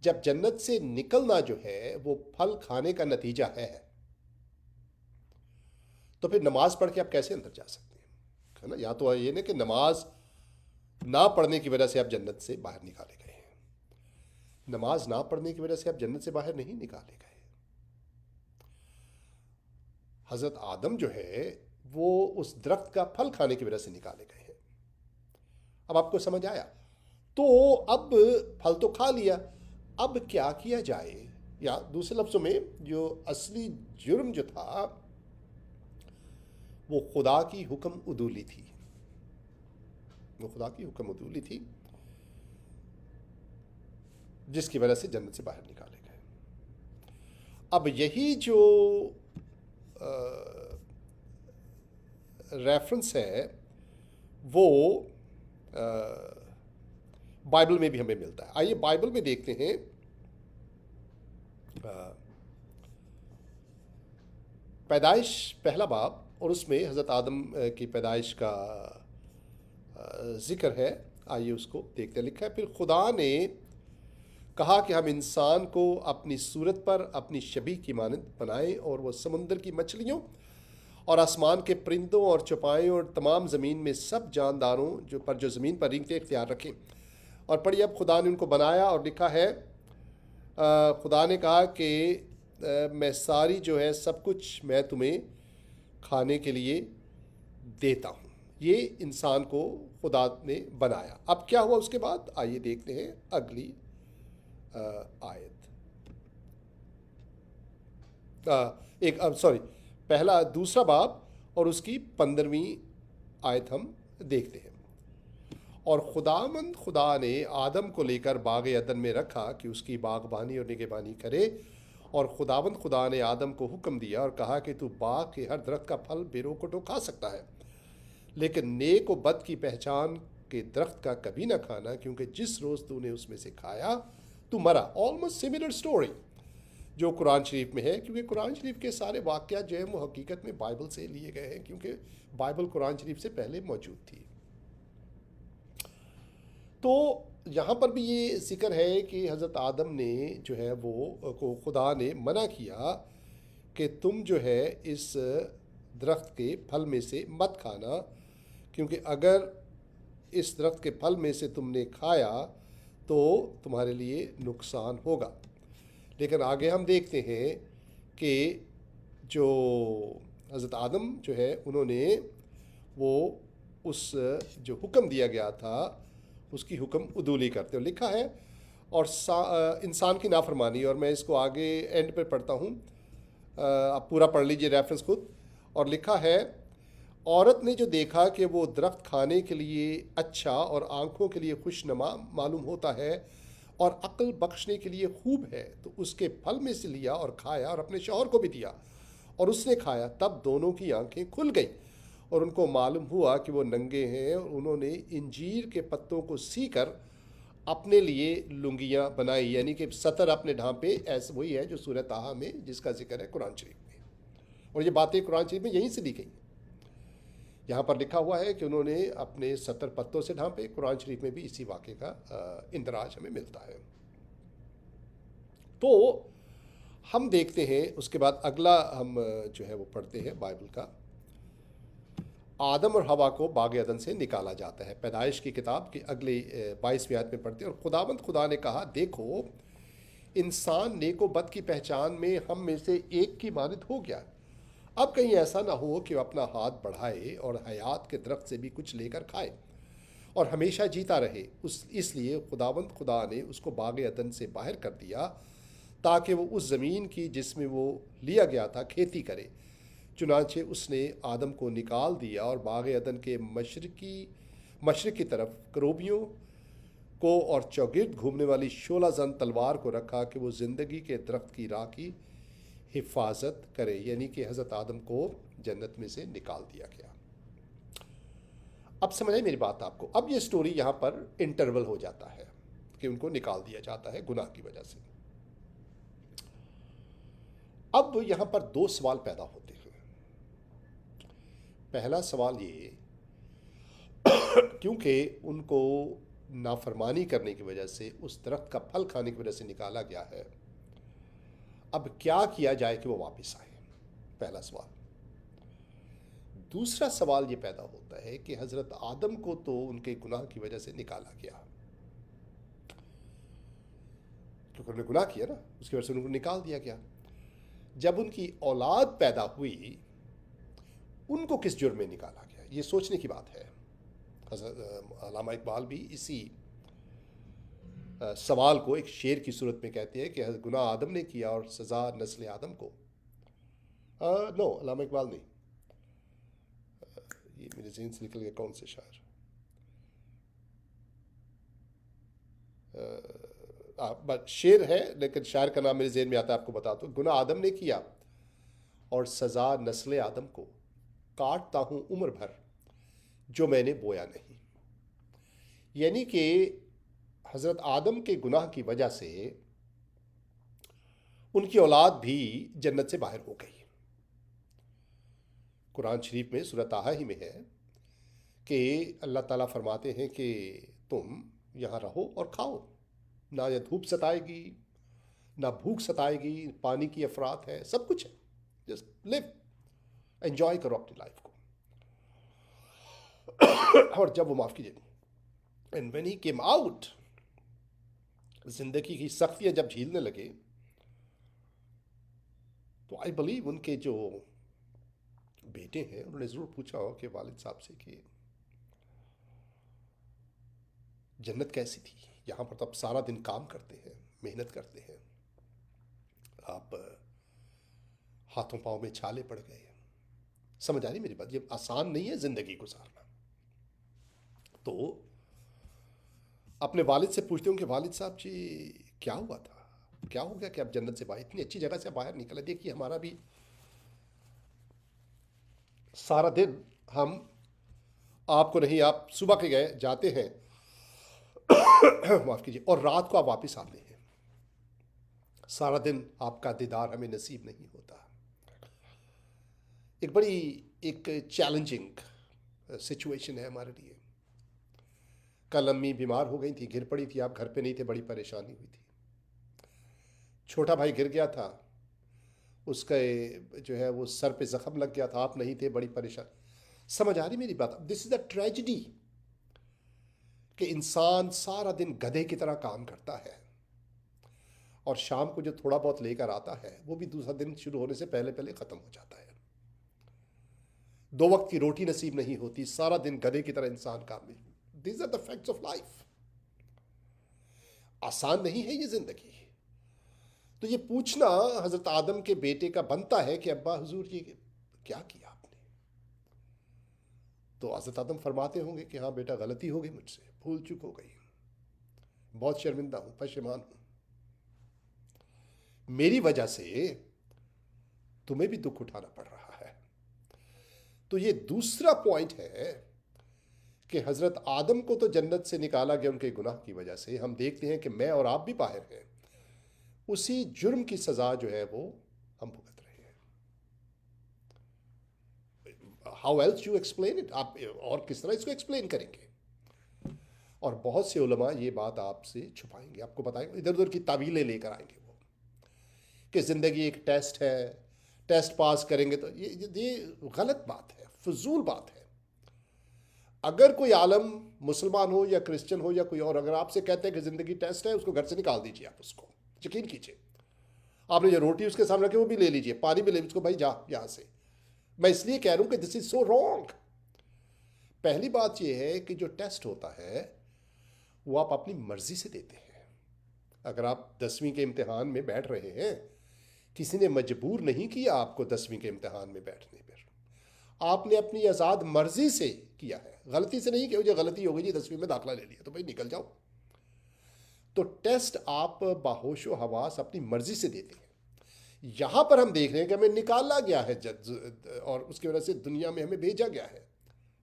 جب جنت سے نکلنا جو ہے وہ پھل کھانے کا نتیجہ ہے، تو پھر نماز پڑھ کے آپ کیسے اندر جا سکتے ہیں؟ ہے نا؟ یا تو یہ نہیں کہ نماز نہ پڑھنے کی وجہ سے آپ جنت سے باہر نکالے گئے ہیں. نماز نہ پڑھنے کی وجہ سے آپ جنت سے باہر نہیں نکالے گئے. حضرت آدم جو ہے وہ اس درخت کا پھل کھانے کی وجہ سے نکالے گئے ہیں. اب آپ کو سمجھ آیا؟ تو اب پھل تو کھا لیا، اب کیا کیا جائے؟ یا دوسرے لفظوں میں جو اصلی جرم جو تھا وہ خدا کی حکم عدولی تھی. جس کی وجہ سے جنت سے باہر نکالے گئے. اب یہی جو ریفرنس ہے وہ بائبل میں بھی ہمیں ملتا ہے. آئیے بائبل میں دیکھتے ہیں. پیدائش پہلا باب، اور اس میں حضرت آدم کی پیدائش کا ذکر ہے. آئیے اس کو دیکھتے ہیں. لکھا ہے، پھر خدا نے کہا کہ ہم انسان کو اپنی صورت پر اپنی شبیہ کی مانند بنائیں، اور وہ سمندر کی مچھلیوں اور آسمان کے پرندوں اور چوپائوں اور تمام زمین میں سب جانداروں جو زمین پر رینگتے اختیار رکھیں. اور پڑھیے، اب خدا نے ان کو بنایا، اور لکھا ہے خدا نے کہا کہ میں ساری جو ہے سب کچھ میں تمہیں کھانے کے لیے دیتا ہوں. یہ انسان کو خدا نے بنایا. اب کیا ہوا اس کے بعد؟ آئیے دیکھتے ہیں اگلی آیت. ایک سوری پہلا دوسرا باب اور اس کی 15ویں آیت ہم دیکھتے ہیں. اور خداوند خدا نے آدم کو لے کر باغ عدن میں رکھا کہ اس کی باغبانی اور نگہبانی کرے. اور خداوند خدا نے آدم کو حکم دیا اور کہا کہ تو باغ کے ہر درخت کا پھل بے روک ٹوک کھا سکتا ہے، لیکن نیک و بد کی پہچان کے درخت کا کبھی نہ کھانا، کیونکہ جس روز تو نے اس میں سے کھایا تو مرا. آلموسٹ سملر سٹوری جو قرآن شریف میں ہے، کیونکہ قرآن شریف کے سارے واقعات جو ہیں وہ حقیقت میں بائبل سے لیے گئے ہیں، کیونکہ بائبل قرآن شریف سے پہلے موجود تھی. تو یہاں پر بھی یہ ذکر ہے کہ حضرت آدم نے جو ہے وہ کو خدا نے منع کیا کہ تم جو ہے اس درخت کے پھل میں سے مت کھانا، کیونکہ اگر اس درخت کے پھل میں سے تم نے کھایا تو تمہارے لیے نقصان ہوگا. لیکن آگے ہم دیکھتے ہیں کہ جو حضرت آدم جو ہے انہوں نے وہ اس جو حکم دیا گیا تھا اس کی حکم عدولی کرتے ہو. لکھا ہے اور انسان کی نافرمانی، اور میں اس کو آگے اینڈ پہ پڑھتا ہوں، آپ پورا پڑھ لیجئے ریفرنس خود. اور لکھا ہے عورت نے جو دیکھا کہ وہ درخت کھانے کے لیے اچھا اور آنکھوں کے لیے خوش نما معلوم ہوتا ہے اور عقل بخشنے کے لیے خوب ہے، تو اس کے پھل میں سے لیا اور کھایا اور اپنے شوہر کو بھی دیا، اور اس نے کھایا. تب دونوں کی آنکھیں کھل گئیں اور ان کو معلوم ہوا کہ وہ ننگے ہیں، اور انہوں نے انجیر کے پتوں کو سی کر اپنے لیے لنگیاں بنائی. یعنی کہ سطر اپنے ڈھانپے، ایسا وہی ہے جو سورہ طٰہٰ میں جس کا ذکر ہے قرآن شریف میں، اور یہ باتیں قرآن شریف میں یہیں سے لی گئی. یہاں پر لکھا ہوا ہے کہ انہوں نے اپنے سطر پتوں سے ڈھانپے. قرآن شریف میں بھی اسی واقعے کا اندراج ہمیں ملتا ہے. تو ہم دیکھتے ہیں اس کے بعد اگلا ہم جو ہے وہ پڑھتے ہیں بائبل کا. آدم اور حوا کو باغ عدن سے نکالا جاتا ہے. پیدائش کی کتاب کے اگلے 22ویں آیت میں پڑھتے ہیں. اور خداوند خدا نے کہا دیکھو انسان نیک و بد کی پہچان میں ہم میں سے ایک کی مانند ہو گیا، اب کہیں ایسا نہ ہو کہ وہ اپنا ہاتھ بڑھائے اور حیات کے درخت سے بھی کچھ لے کر کھائے اور ہمیشہ جیتا رہے. اس لیے خداوند خدا نے اس کو باغ عدن سے باہر کر دیا تاکہ وہ اس زمین کی جس میں وہ لیا گیا تھا کھیتی کرے. چنانچہ اس نے آدم کو نکال دیا اور باغ عدن کے مشرق کی طرف کروبیوں کو اور چوگرد گھومنے والی شولہ زن تلوار کو رکھا کہ وہ زندگی کے درخت کی راہ کی حفاظت کرے. یعنی کہ حضرت آدم کو جنت میں سے نکال دیا گیا. اب سمجھ آئی میری بات آپ کو؟ اب یہ سٹوری یہاں پر انٹرول ہو جاتا ہے کہ ان کو نکال دیا جاتا ہے گناہ کی وجہ سے. اب یہاں پر دو سوال پیدا ہوتے ہیں. پہلا سوال یہ، کیونکہ ان کو نافرمانی کرنے کی وجہ سے اس درخت کا پھل کھانے کی وجہ سے نکالا گیا ہے، اب کیا کیا جائے کہ وہ واپس آئے؟ پہلا سوال. دوسرا سوال یہ پیدا ہوتا ہے کہ حضرت آدم کو تو ان کے گناہ کی وجہ سے نکالا گیا، کیونکہ انہوں نے گناہ کیا نا، اس کی وجہ سے ان کو نکال دیا گیا. جب ان کی اولاد پیدا ہوئی ان کو کس جرم میں نکالا گیا؟ یہ سوچنے کی بات ہے. حضرت علامہ اقبال بھی اسی سوال کو ایک شعر کی صورت میں کہتے ہیں کہ گناہ آدم نے کیا اور سزا نسل آدم کو. نو، علامہ اقبال نہیں، یہ میرے ذہن سے نکل گیا کون سے شاعر. شعر ہے لیکن شاعر کا نام میرے ذہن میں آتا ہے، آپ کو بتاتا ہوں. گناہ آدم نے کیا اور سزا نسل آدم کو، کاٹتا ہوں عمر بھر جو میں نے بویا نہیں. یعنی کہ حضرت آدم کے گناہ کی وجہ سے ان کی اولاد بھی جنت سے باہر ہو گئی. قرآن شریف میں سورہ طٰہٰ ہی میں ہے کہ اللہ تعالیٰ فرماتے ہیں کہ تم یہاں رہو اور کھاؤ، نہ یہ دھوپ ستائے گی نہ بھوک ستائے گی، پانی کی افراد ہے، سب کچھ ہے. جسٹ لیو، انجوائے کرو اپنی لائف کو. اور جب وہ معاف کیجیے and when he came out, زندگی کی سختیاں جب جھیلنے لگے تو آئی بلیو ان کے جو بیٹے ہیں انہوں نے ضرور پوچھا ہو کہ والد صاحب سے کہ جنت کیسی تھی؟ یہاں پر تو آپ سارا دن کام کرتے ہیں، محنت کرتے ہیں، آپ ہاتھوں پاؤں میں چھالے پڑ گئے. سمجھ آ رہی میری بات؟ یہ آسان نہیں ہے زندگی گزارنا. تو اپنے والد سے پوچھتے ہوں کہ والد صاحب جی کیا ہوا تھا، کیا ہو گیا کہ آپ جنت سے باہر، اتنی اچھی جگہ سے باہر نکلے؟ دیکھیے ہمارا بھی سارا دن ہم، آپ کو نہیں، آپ صبح کے گئے جاتے ہیں معاف کیجیے، اور رات کو آپ واپس آتے ہیں. سارا دن آپ کا دیدار ہمیں نصیب نہیں ہوتا. ایک بڑی ایک چیلنجنگ سچویشن ہے ہمارے لیے. کل امی بیمار ہو گئی تھی، گر پڑی تھی، آپ گھر پہ نہیں تھے، بڑی پریشانی ہوئی تھی. چھوٹا بھائی گر گیا تھا، اس کا جو ہے وہ سر پہ زخم لگ گیا تھا، آپ نہیں تھے، بڑی پریشان. سمجھ آ رہی میری بات؟ دس از اے ٹریجڈی کہ انسان سارا دن گدھے کی طرح کام کرتا ہے، اور شام کو جو تھوڑا بہت لے کر آتا ہے وہ بھی دوسرا دن شروع ہونے سے پہلے پہلے ختم ہو جاتا ہے. 2 وقت کی روٹی نصیب نہیں ہوتی، سارا دن گدھے کی طرح انسان کام میں. These are the facts of life. آسان نہیں ہے یہ زندگی. تو یہ پوچھنا حضرت آدم کے بیٹے کا بنتا ہے کہ ابا حضور یہ کیا کیا آپ نے؟ تو حضرت آدم فرماتے ہوں گے کہ ہاں بیٹا غلطی ہو گئی مجھ سے، بھول چک ہو گئی، بہت شرمندہ ہوں، پشیمان ہوں، میری وجہ سے تمہیں بھی دکھ اٹھانا پڑ رہا ہے. تو یہ دوسرا پوائنٹ ہے کہ حضرت آدم کو تو جنت سے نکالا گیا ان کے گناہ کی وجہ سے. ہم دیکھتے ہیں کہ میں اور آپ بھی باہر ہیں، اسی جرم کی سزا جو ہے وہ ہم بھگت رہے ہیں. How else you explain it? آپ اور کس طرح اس کو ایکسپلین کریں گے؟ اور بہت سے علماء یہ بات آپ سے چھپائیں گے، آپ کو بتائیں گے، ادھر ادھر کی تعویلیں لے کر آئیں گے وہ، کہ زندگی ایک ٹیسٹ ہے، ٹیسٹ پاس کریں گے تو یہ غلط بات ہے، فضول بات ہے. اگر کوئی عالم مسلمان ہو یا کرسچن ہو یا کوئی اور، اگر آپ سے کہتے ہیں کہ زندگی ٹیسٹ ہے، اس کو گھر سے نکال دیجیے. آپ اس کو یقین کیجیے، آپ نے جو روٹی اس کے سامنے رکھی وہ بھی لے لیجیے، پانی بھی لے لیجیے، اس کو بھائی جا یہاں سے. میں اس لیے کہہ رہا ہوں کہ دس از سو رانگ. پہلی بات یہ ہے کہ جو ٹیسٹ ہوتا ہے وہ آپ اپنی مرضی سے دیتے ہیں. اگر آپ 10ویں کے امتحان میں بیٹھ رہے ہیں، کسی نے مجبور نہیں کیا آپ کو 10ویں کے امتحان میں بیٹھنے پر، آپ نے اپنی آزاد مرضی سے کیا ہے. غلطی سے نہیں کہ مجھے غلطی ہو گئی جی 10ویں میں داخلہ لے لیا تو بھائی نکل جاؤ. تو ٹیسٹ آپ باہوش و حواس اپنی مرضی سے دیتے ہیں. یہاں پر ہم دیکھ رہے ہیں کہ ہمیں نکالا گیا ہے اور اس کی وجہ سے دنیا میں ہمیں بھیجا گیا ہے،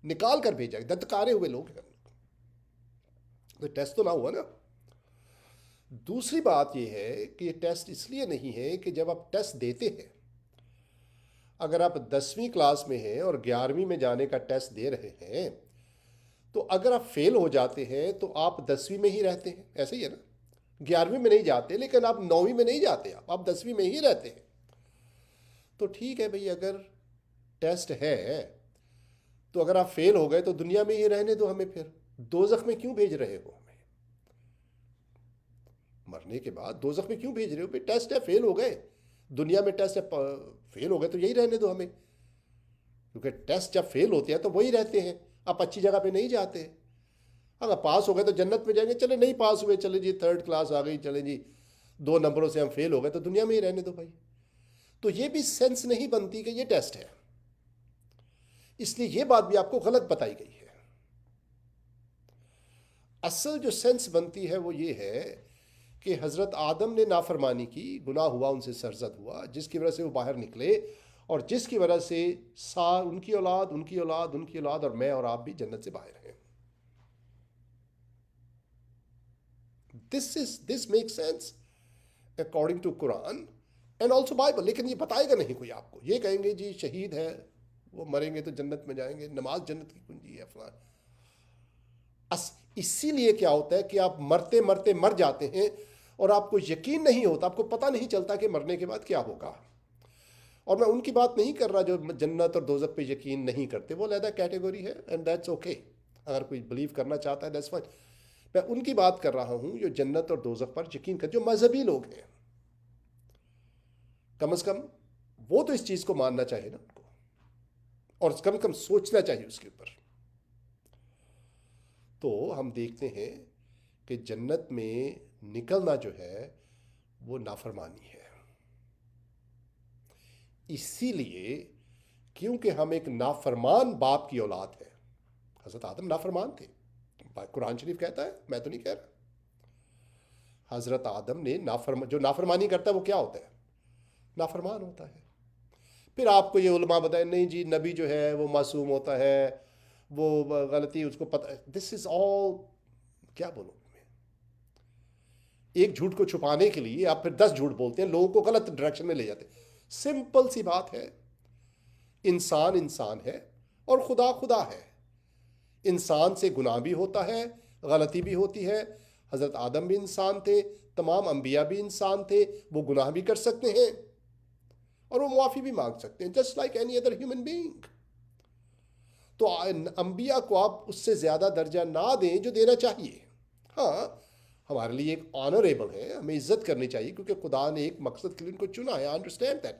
نکال کر بھیجا گیا، دتکارے ہوئے لوگ ہیں. تو ٹیسٹ تو نہ ہوا نا. دوسری بات یہ ہے کہ یہ ٹیسٹ اس لیے نہیں ہے کہ جب آپ ٹیسٹ دیتے ہیں، اگر آپ 10ویں کلاس میں ہیں اور 11ویں میں جانے کا ٹیسٹ دے رہے ہیں، تو اگر آپ فیل ہو جاتے ہیں تو آپ 10ویں میں ہی رہتے ہیں. ایسے ہی ہے نا، 11ویں میں نہیں جاتے، لیکن آپ 9ویں میں نہیں جاتے، آپ 10ویں میں ہی رہتے ہیں. تو ٹھیک ہے بھئی، اگر ٹیسٹ ہے تو اگر آپ فیل ہو گئے تو دنیا میں ہی رہنے دو ہمیں، پھر دوزخ میں کیوں بھیج رہے ہو ہمیں؟ مرنے کے بعد دوزخ میں کیوں بھیج رہے ہو؟ بھئی ٹیسٹ ہے، فیل ہو گئے، دنیا میں ٹیسٹ ہے، فیل ہو گئے تو یہی رہنے دو ہمیں. کیونکہ ٹیسٹ جب فیل ہوتے ہیں تو وہی رہتے ہیں، آپ اچھی جگہ پہ نہیں جاتے. اگر پاس ہو گئے تو جنت میں جائیں گے، چلے نہیں پاس ہوئے، چلے جی 3rd کلاس آ گئی، چلے جی 2 نمبروں سے ہم فیل ہو گئے تو دنیا میں ہی رہنے دو بھائی. تو یہ بھی سینس نہیں بنتی کہ یہ ٹیسٹ ہے. اس لیے یہ بات بھی آپ کو غلط بتائی گئی ہے. اصل جو سینس بنتی ہے وہ یہ ہے کہ حضرت آدم نے نافرمانی کی، گناہ ہوا، ان سے سرزد ہوا، جس کی وجہ سے وہ باہر نکلے، اور جس کی وجہ سے ان کی اولاد، ان کی اولاد، ان کی اولاد، اور میں اور آپ بھی جنت سے باہر ہیں. This make sense according to Quran and also Bible. لیکن یہ بتائے گا نہیں کوئی آپ کو. یہ کہیں گے جی شہید ہے، وہ مریں گے تو جنت میں جائیں گے، نماز جنت کی کنجی ہے، فلاں. اسی لیے کیا ہوتا ہے کہ آپ مرتے مرتے مر جاتے ہیں اور آپ کو یقین نہیں ہوتا، آپ کو پتہ نہیں چلتا کہ مرنے کے بعد کیا ہوگا. اور میں ان کی بات نہیں کر رہا جو جنت اور دوزخ پہ یقین نہیں کرتے، وہ علیحدہ کیٹیگری ہے اینڈ دیٹس اوکے. اگر کوئی بلیو کرنا چاہتا ہے دیٹس فائن. میں ان کی بات کر رہا ہوں جو جنت اور دوزخ پر یقین کر، جو مذہبی لوگ ہیں. کم از کم وہ تو اس چیز کو ماننا چاہیے نا ان کو، اور کم از کم سوچنا چاہیے اس کے اوپر. تو ہم دیکھتے ہیں کہ جنت میں نکلنا جو ہے وہ نافرمانی ہے. اسی لیے کیونکہ ہم ایک نافرمان باپ کی اولاد ہے. حضرت آدم نافرمان تھے. قرآن شریف کہتا ہے, میں تو نہیں کہہ رہا. حضرت آدم نے جو نافرمانی کرتا ہے وہ کیا ہوتا ہے؟ نافرمان ہوتا ہے. پھر آپ کو یہ علماء بتائیں نہیں جی نبی جو ہے وہ معصوم ہوتا ہے, وہ غلطی اس کو پتہ. دس از آل, کیا بولوں میں. ایک جھوٹ کو چھپانے کے لیے آپ پھر 10 جھوٹ بولتے ہیں, لوگوں کو غلط ڈائریکشن میں لے جاتے ہیں. سمپل سی بات ہے, انسان انسان ہے اور خدا خدا ہے. انسان سے گناہ بھی ہوتا ہے, غلطی بھی ہوتی ہے. حضرت آدم بھی انسان تھے, تمام انبیاء بھی انسان تھے, وہ گناہ بھی کر سکتے ہیں اور وہ معافی بھی مانگ سکتے ہیں, just like any other human being. تو انبیاء کو آپ اس سے زیادہ درجہ نہ دیں جو دینا چاہیے. ہاں ہمارے لیے ایک آنریبل ہے, ہمیں عزت کرنی چاہیے کیونکہ خدا نے ایک مقصد کے لیے ان کو چنا ہے, آئی انڈرسٹینڈ دیٹ.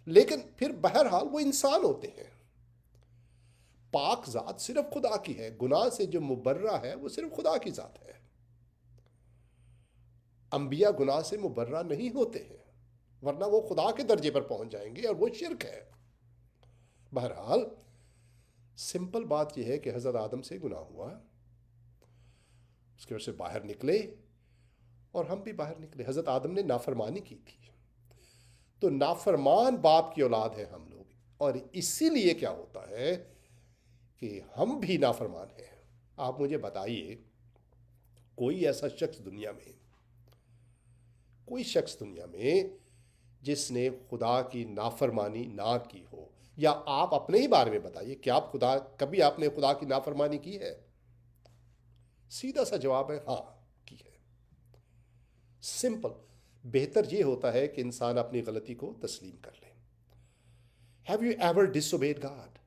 لیکن پھر بہرحال وہ انسان ہوتے ہیں. پاک ذات صرف خدا کی ہے, گناہ سے جو مبرہ ہے وہ صرف خدا کی ذات ہے. انبیاء گناہ سے مبرہ نہیں ہوتے ہیں, ورنہ وہ خدا کے درجے پر پہنچ جائیں گے اور وہ شرک ہے. بہرحال سمپل بات یہ ہے کہ حضرت آدم سے گناہ ہوا, اس کی وجہ سے باہر نکلے اور ہم بھی باہر نکلے. حضرت آدم نے نافرمانی کی تھی, تو نافرمان باپ کی اولاد ہیں ہم لوگ, اور اسی لیے کیا ہوتا ہے کہ ہم بھی نافرمان ہیں. آپ مجھے بتائیے کوئی ایسا شخص دنیا میں جس نے خدا کی نافرمانی نہ کی ہو, یا آپ اپنے ہی بارے میں بتائیے کہ کبھی آپ نے خدا کی نافرمانی کی ہے؟ سیدھا سا جواب ہے ہاں کی ہے. سمپل. بہتر یہ ہوتا ہے کہ انسان اپنی غلطی کو تسلیم کر لے. Have you ever disobeyed God?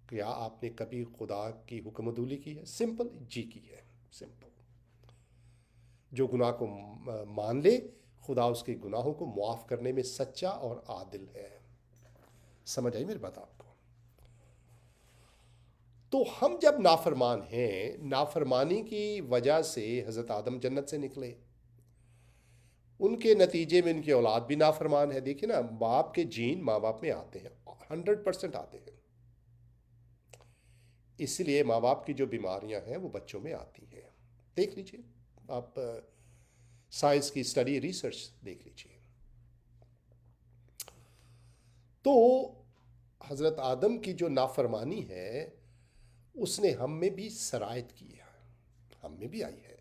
کیا آپ نے کبھی خدا کی حکم عدولی کی ہے؟ سمپل, جی کی ہے. سمپل. جو گناہ کو مان لے, خدا اس کے گناہوں کو معاف کرنے میں سچا اور عادل ہے. سمجھ آئی میری بات آپ کو؟ تو ہم جب نافرمان ہیں, نافرمانی کی وجہ سے حضرت آدم جنت سے نکلے, ان کے نتیجے میں ان کی اولاد بھی نافرمان ہے. دیکھیں نا, باپ کے جین ماں باپ میں آتے ہیں, 100% آتے ہیں. اس لیے ماں باپ کی جو بیماریاں ہیں وہ بچوں میں آتی ہیں. دیکھ لیجئے آپ, سائنس کی اسٹڈی, ریسرچ دیکھ لیجئے. تو حضرت آدم کی جو نافرمانی ہے اس نے ہم میں بھی سرایت کی ہے, ہم میں بھی آئی ہے.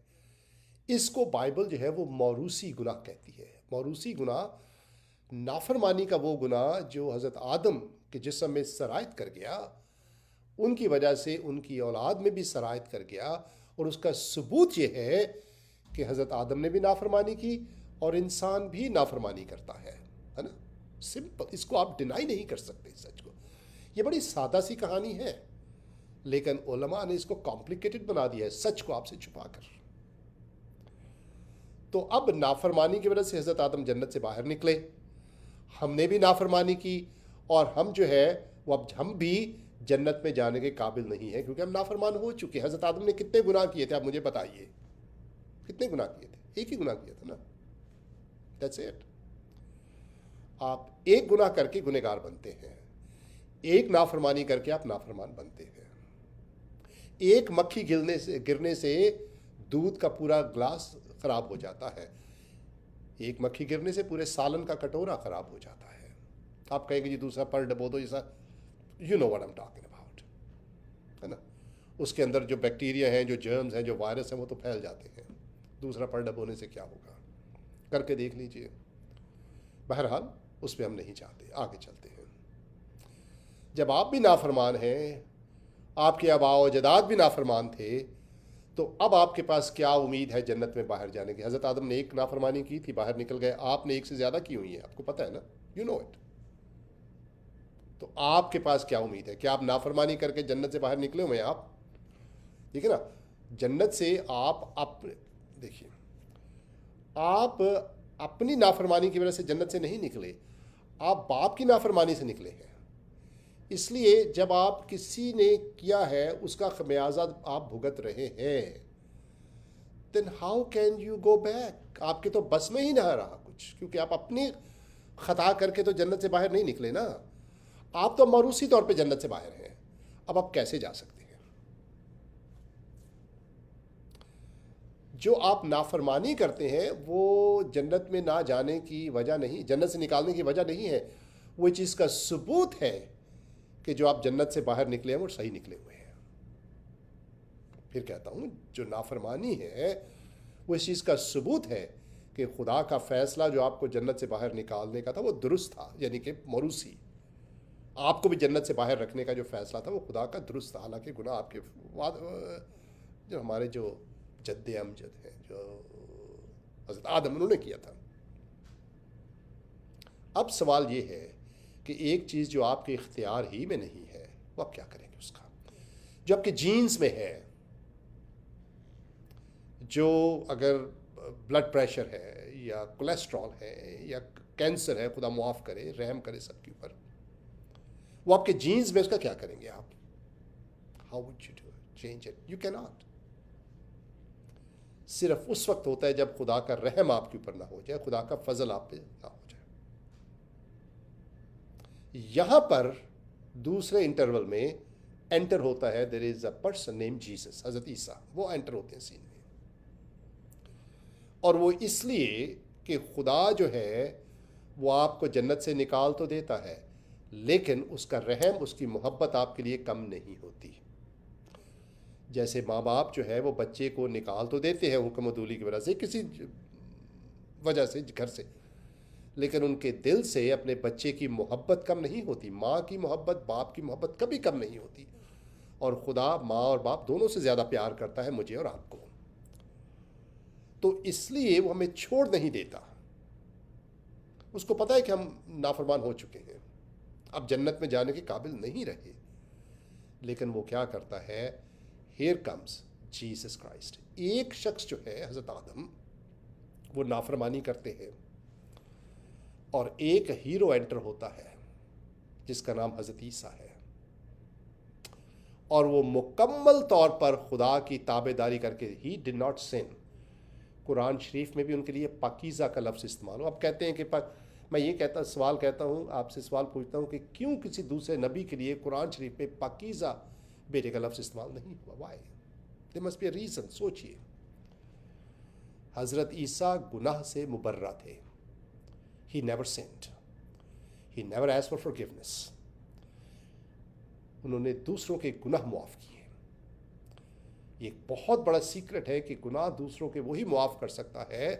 اس کو بائبل جو ہے وہ موروثی گناہ کہتی ہے. موروثی گناہ نافرمانی کا وہ گناہ جو حضرت آدم کے جسم میں سرایت کر گیا, ان کی وجہ سے ان کی اولاد میں بھی سرایت کر گیا. اور اس کا ثبوت یہ ہے کہ حضرت آدم نے بھی نافرمانی کی اور انسان بھی نافرمانی کرتا ہے نا. سمپل, اس کو آپ ڈینائی نہیں کر سکتے سچ کو. یہ بڑی سادہ سی کہانی ہے, لیکن علماء نے اس کو کمپلیکیٹڈ بنا دیا ہے سچ کو آپ سے چھپا کر. تو اب نافرمانی کی وجہ سے حضرت آدم جنت سے باہر نکلے, ہم نے بھی نافرمانی کی, اور ہم جو ہے وہ اب ہم بھی جنت میں جانے کے قابل نہیں ہیں کیونکہ ہم نافرمان ہو چکے. حضرت آدم نے کتنے گناہ کیے تھے آپ مجھے بتائیے, کتنے گناہ کیے تھے؟ ایک ہی گناہ کیا تھا نا, دیٹس اٹ. آپ ایک گناہ کر کے گنہگار بنتے ہیں, ایک نافرمانی کر کے آپ نافرمان بنتے ہیں. ایک مکھی گرنے سے دودھ کا پورا گلاس خراب ہو جاتا ہے, ایک مکھی گرنے سے پورے سالن کا کٹورا خراب ہو جاتا ہے. آپ کہیں گے جی دوسرا پر ڈبو دو, جیسا you know what I am talking about, ہے نا. اس کے اندر جو بیکٹیریا ہیں, جو جرمز ہیں, جو وائرس ہیں, وہ تو پھیل جاتے ہیں. دوسرا پر ڈبونے سے کیا ہوگا, کر کے دیکھ لیجئے. بہرحال اس پہ ہم نہیں چاہتے, آگے چلتے ہیں. جب آپ بھی نافرمان ہیں, آپ کے آباء و اجداد بھی نافرمان تھے, تو اب آپ کے پاس کیا امید ہے جنت میں باہر جانے کی؟ حضرت آدم نے ایک نافرمانی کی تھی, باہر نکل گئے. آپ نے ایک سے زیادہ کی ہوئی ہے, آپ کو پتہ ہے نا, یو نو اٹ. تو آپ کے پاس کیا امید ہے کہ آپ نافرمانی کر کے جنت سے باہر نکلے ہوئے ہیں؟ آپ دیکھیں نا, جنت سے آپ دیکھیے, آپ اپنی نافرمانی کی وجہ سے جنت سے نہیں نکلے, آپ باپ کی نافرمانی سے نکلے ہیں. اس لیے جب آپ کسی نے کیا ہے اس کا خمیازہ آپ بھگت رہے ہیں, then how can you go back؟ آپ کے تو بس میں ہی نہ رہا کچھ, کیونکہ آپ اپنی خطا کر کے تو جنت سے باہر نہیں نکلے نا. آپ تو موروثی طور پہ جنت سے باہر ہیں. اب آپ کیسے جا سکتے ہیں؟ جو آپ نافرمانی کرتے ہیں وہ جنت میں نہ جانے کی وجہ نہیں، جنت سے نکالنے کی وجہ نہیں ہے. وہ چیز کا ثبوت ہے کہ جو آپ جنت سے باہر نکلے ہیں وہ صحیح نکلے ہوئے ہیں. پھر کہتا ہوں جو نافرمانی ہے وہ اس چیز کا ثبوت ہے کہ خدا کا فیصلہ جو آپ کو جنت سے باہر نکالنے کا تھا وہ درست تھا، یعنی کہ موروثی. آپ کو بھی جنت سے باہر رکھنے کا جو فیصلہ تھا وہ خدا کا درست تھا، حالانکہ گناہ آپ کے جو ہمارے جو جد امجد ہیں، جو حضرت آدم، انہوں نے کیا تھا. اب سوال یہ ہے کہ ایک چیز جو آپ کے اختیار ہی میں نہیں ہے وہ آپ کیا کریں گے اس کا؟ جو آپ کے جینز میں ہے، جو اگر بلڈ پریشر ہے یا کولیسٹرول ہے یا کینسر ہے، خدا معاف کرے، رحم کرے سب کے اوپر، وہ آپ کے جینز میں، اس کا کیا کریں گے آپ؟ How would you do change it? You کی ناٹ. صرف اس وقت ہوتا ہے جب خدا کا رحم آپ کے اوپر نہ ہو جائے، خدا کا فضل آپ پہ نہ ہو جائے. یہاں پر دوسرے انٹرول میں انٹر ہوتا ہے دیر از اے پرسن نیم جیسس، حضرت عیسیٰ، وہ انٹر ہوتے ہیں سین میں. اور وہ اس لیے کہ خدا جو ہے وہ آپ کو جنت سے نکال تو دیتا ہے، لیکن اس کا رحم، اس کی محبت آپ کے لیے کم نہیں ہوتی. جیسے ماں باپ جو ہے وہ بچے کو نکال تو دیتے ہیں حکم عدولی کی وجہ سے، کسی وجہ سے گھر سے، لیکن ان کے دل سے اپنے بچے کی محبت کم نہیں ہوتی. ماں کی محبت، باپ کی محبت کبھی کم نہیں ہوتی. اور خدا ماں اور باپ دونوں سے زیادہ پیار کرتا ہے مجھے اور آپ کو. تو اس لیے وہ ہمیں چھوڑ نہیں دیتا. اس کو پتہ ہے کہ ہم نافرمان ہو چکے ہیں، اب جنت میں جانے کے قابل نہیں رہے، لیکن وہ کیا کرتا ہے؟ Here comes Jesus Christ. ایک شخص جو ہے حضرت آدم، وہ نافرمانی کرتے ہیں، اور ایک ہیرو انٹر ہوتا ہے جس کا نام حضرت عیسیٰ ہے، اور وہ مکمل طور پر خدا کی تابع داری کر کے، ہی ڈڈ ناٹ سن. قرآن شریف میں بھی ان کے لیے پاکیزہ کا لفظ استعمال ہو. اب کہتے ہیں کہ میں یہ سوال کہتا ہوں، آپ سے سوال پوچھتا ہوں کہ کیوں کسی دوسرے نبی کے لیے قرآن شریف میں پاکیزہ بیٹے کا لفظ استعمال نہیں ہوا؟ Why? There must be a reason. سوچئے. حضرت عیسیٰ گناہ سے مبرہ تھے. He never sinned. He never asked for forgiveness. انہوں نے دوسروں کے گناہ معاف کیے. یہ ایک بہت بڑا سیکرٹ ہے کہ گناہ دوسروں کے وہی معاف کر سکتا ہے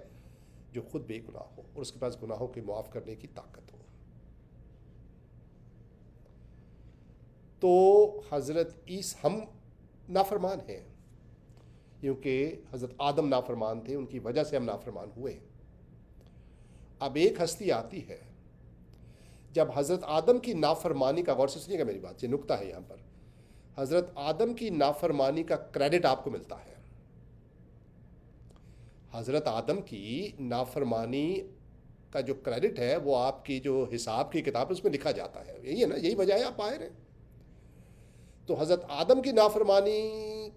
جو خود بے گناہ ہو اور اس کے پاس گناہوں کے معاف کرنے کی طاقت ہو. تو حضرت عیسیٰ، ہم نافرمان ہیں کیونکہ حضرت آدم نافرمان تھے، ان کی وجہ سے ہم نافرمان ہوئے. اب ایک ہستی آتی ہے، جب حضرت آدم کی نافرمانی کا، غور سے سنیے گا میری بات، یہ نکتہ ہے یہاں پر، حضرت آدم کی نافرمانی کا کریڈٹ آپ کو ملتا ہے. حضرت آدم کی نافرمانی کا جو کریڈٹ ہے وہ آپ کی جو حساب کی کتاب ہے اس میں لکھا جاتا ہے. یہی ہے نا، یہی وجہ ہے آپ باہر ہیں. تو حضرت آدم کی نافرمانی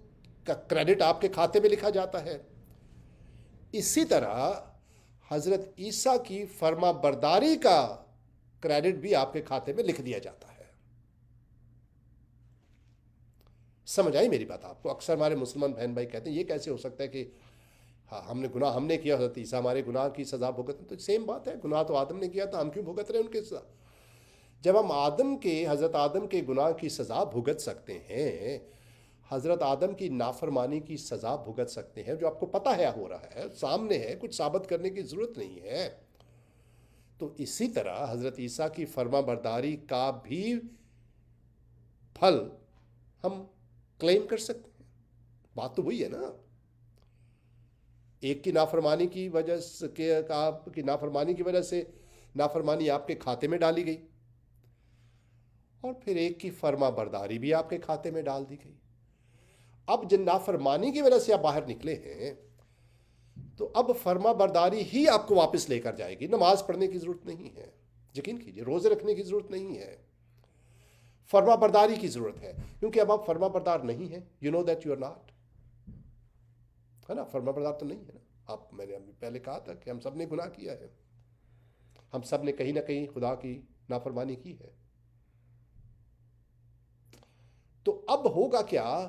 کا کریڈٹ آپ کے کھاتے میں لکھا جاتا ہے. اسی طرح حضرت عیسیٰ کی فرما برداری کا کریڈٹ بھی آپ کے کھاتے میں لکھ دیا جاتا ہے. سمجھ آئی میری بات آپ کو؟ اکثر ہمارے مسلمان بہن بھائی کہتے ہیں یہ کیسے ہو سکتا ہے کہ ہاں ہم نے کیا، حضرت عیسیٰ ہمارے گناہ کی سزا بھگت. تو سیم بات ہے، گناہ تو آدم نے کیا تھا، ہم کیوں بھگت رہے ان کے سزا؟ جب ہم حضرت آدم کے گناہ کی سزا بھگت سکتے ہیں، حضرت آدم کی نافرمانی کی سزا بھگت سکتے ہیں، جو آپ کو پتہ ہے ہو رہا ہے، سامنے ہے، کچھ ثابت کرنے کی ضرورت نہیں ہے، تو اسی طرح حضرت عیسیٰ کی فرما برداری کا بھی پھل ہم کلیم کر سکتے ہیں. بات تو وہی ہے نا. ایک کی نافرمانی کی وجہ سے، آپ کی نافرمانی کی وجہ سے نافرمانی آپ کے کھاتے میں ڈالی گئی، اور پھر ایک کی فرما برداری بھی آپ کے کھاتے میں ڈال دی گئی. اب جن نافرمانی کی وجہ سے آپ باہر نکلے ہیں، تو اب فرما برداری ہی آپ کو واپس لے کر جائے گی. نماز پڑھنے کی ضرورت نہیں ہے، یقین کیجئے، روزے رکھنے کی ضرورت نہیں ہے، فرما برداری کی ضرورت ہے. کیونکہ اب آپ فرما بردار نہیں ہیں. You know that you are not, ہے نا؟ فرما بردار تو نہیں ہے نا آپ. میں نے ابھی پہلے کہا تھا کہ ہم سب نے گناہ کیا ہے. ہم سب نے کہیں نہ کہیں خدا کی نافرمانی کی ہے. تو اب ہوگا کیا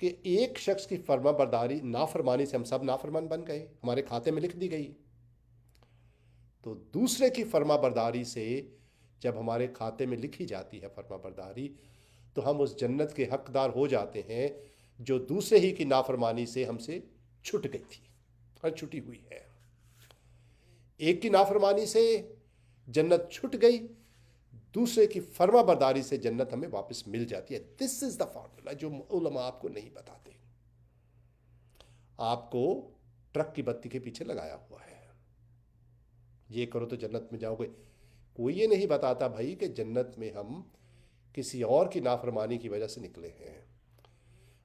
کہ ایک شخص کی فرما برداری نافرمانی سے ہم سب نافرمان بن گئے, ہمارے کھاتے میں لکھ دی گئی. تو دوسرے کی فرما برداری سے جب ہمارے کھاتے میں لکھی جاتی ہے فرما برداری, تو ہم اس جنت کے حقدار ہو جاتے ہیں جو دوسرے ہی کی نافرمانی سے ہم سے چھٹ گئی تھی اور چھٹی ہوئی ہے. ایک کی نافرمانی سے جنت چھٹ گئی, دوسرے کی فرما برداری سے جنت ہمیں واپس مل جاتی ہے. دس از دا فارمولا جو علماء آپ کو نہیں بتاتے. آپ کو ٹرک کی بتی کے پیچھے لگایا ہوا ہے, یہ کرو تو جنت میں جاؤ گے. کوئی یہ نہیں بتاتا بھائی کہ جنت میں ہم کسی اور کی نافرمانی کی وجہ سے نکلے ہیں,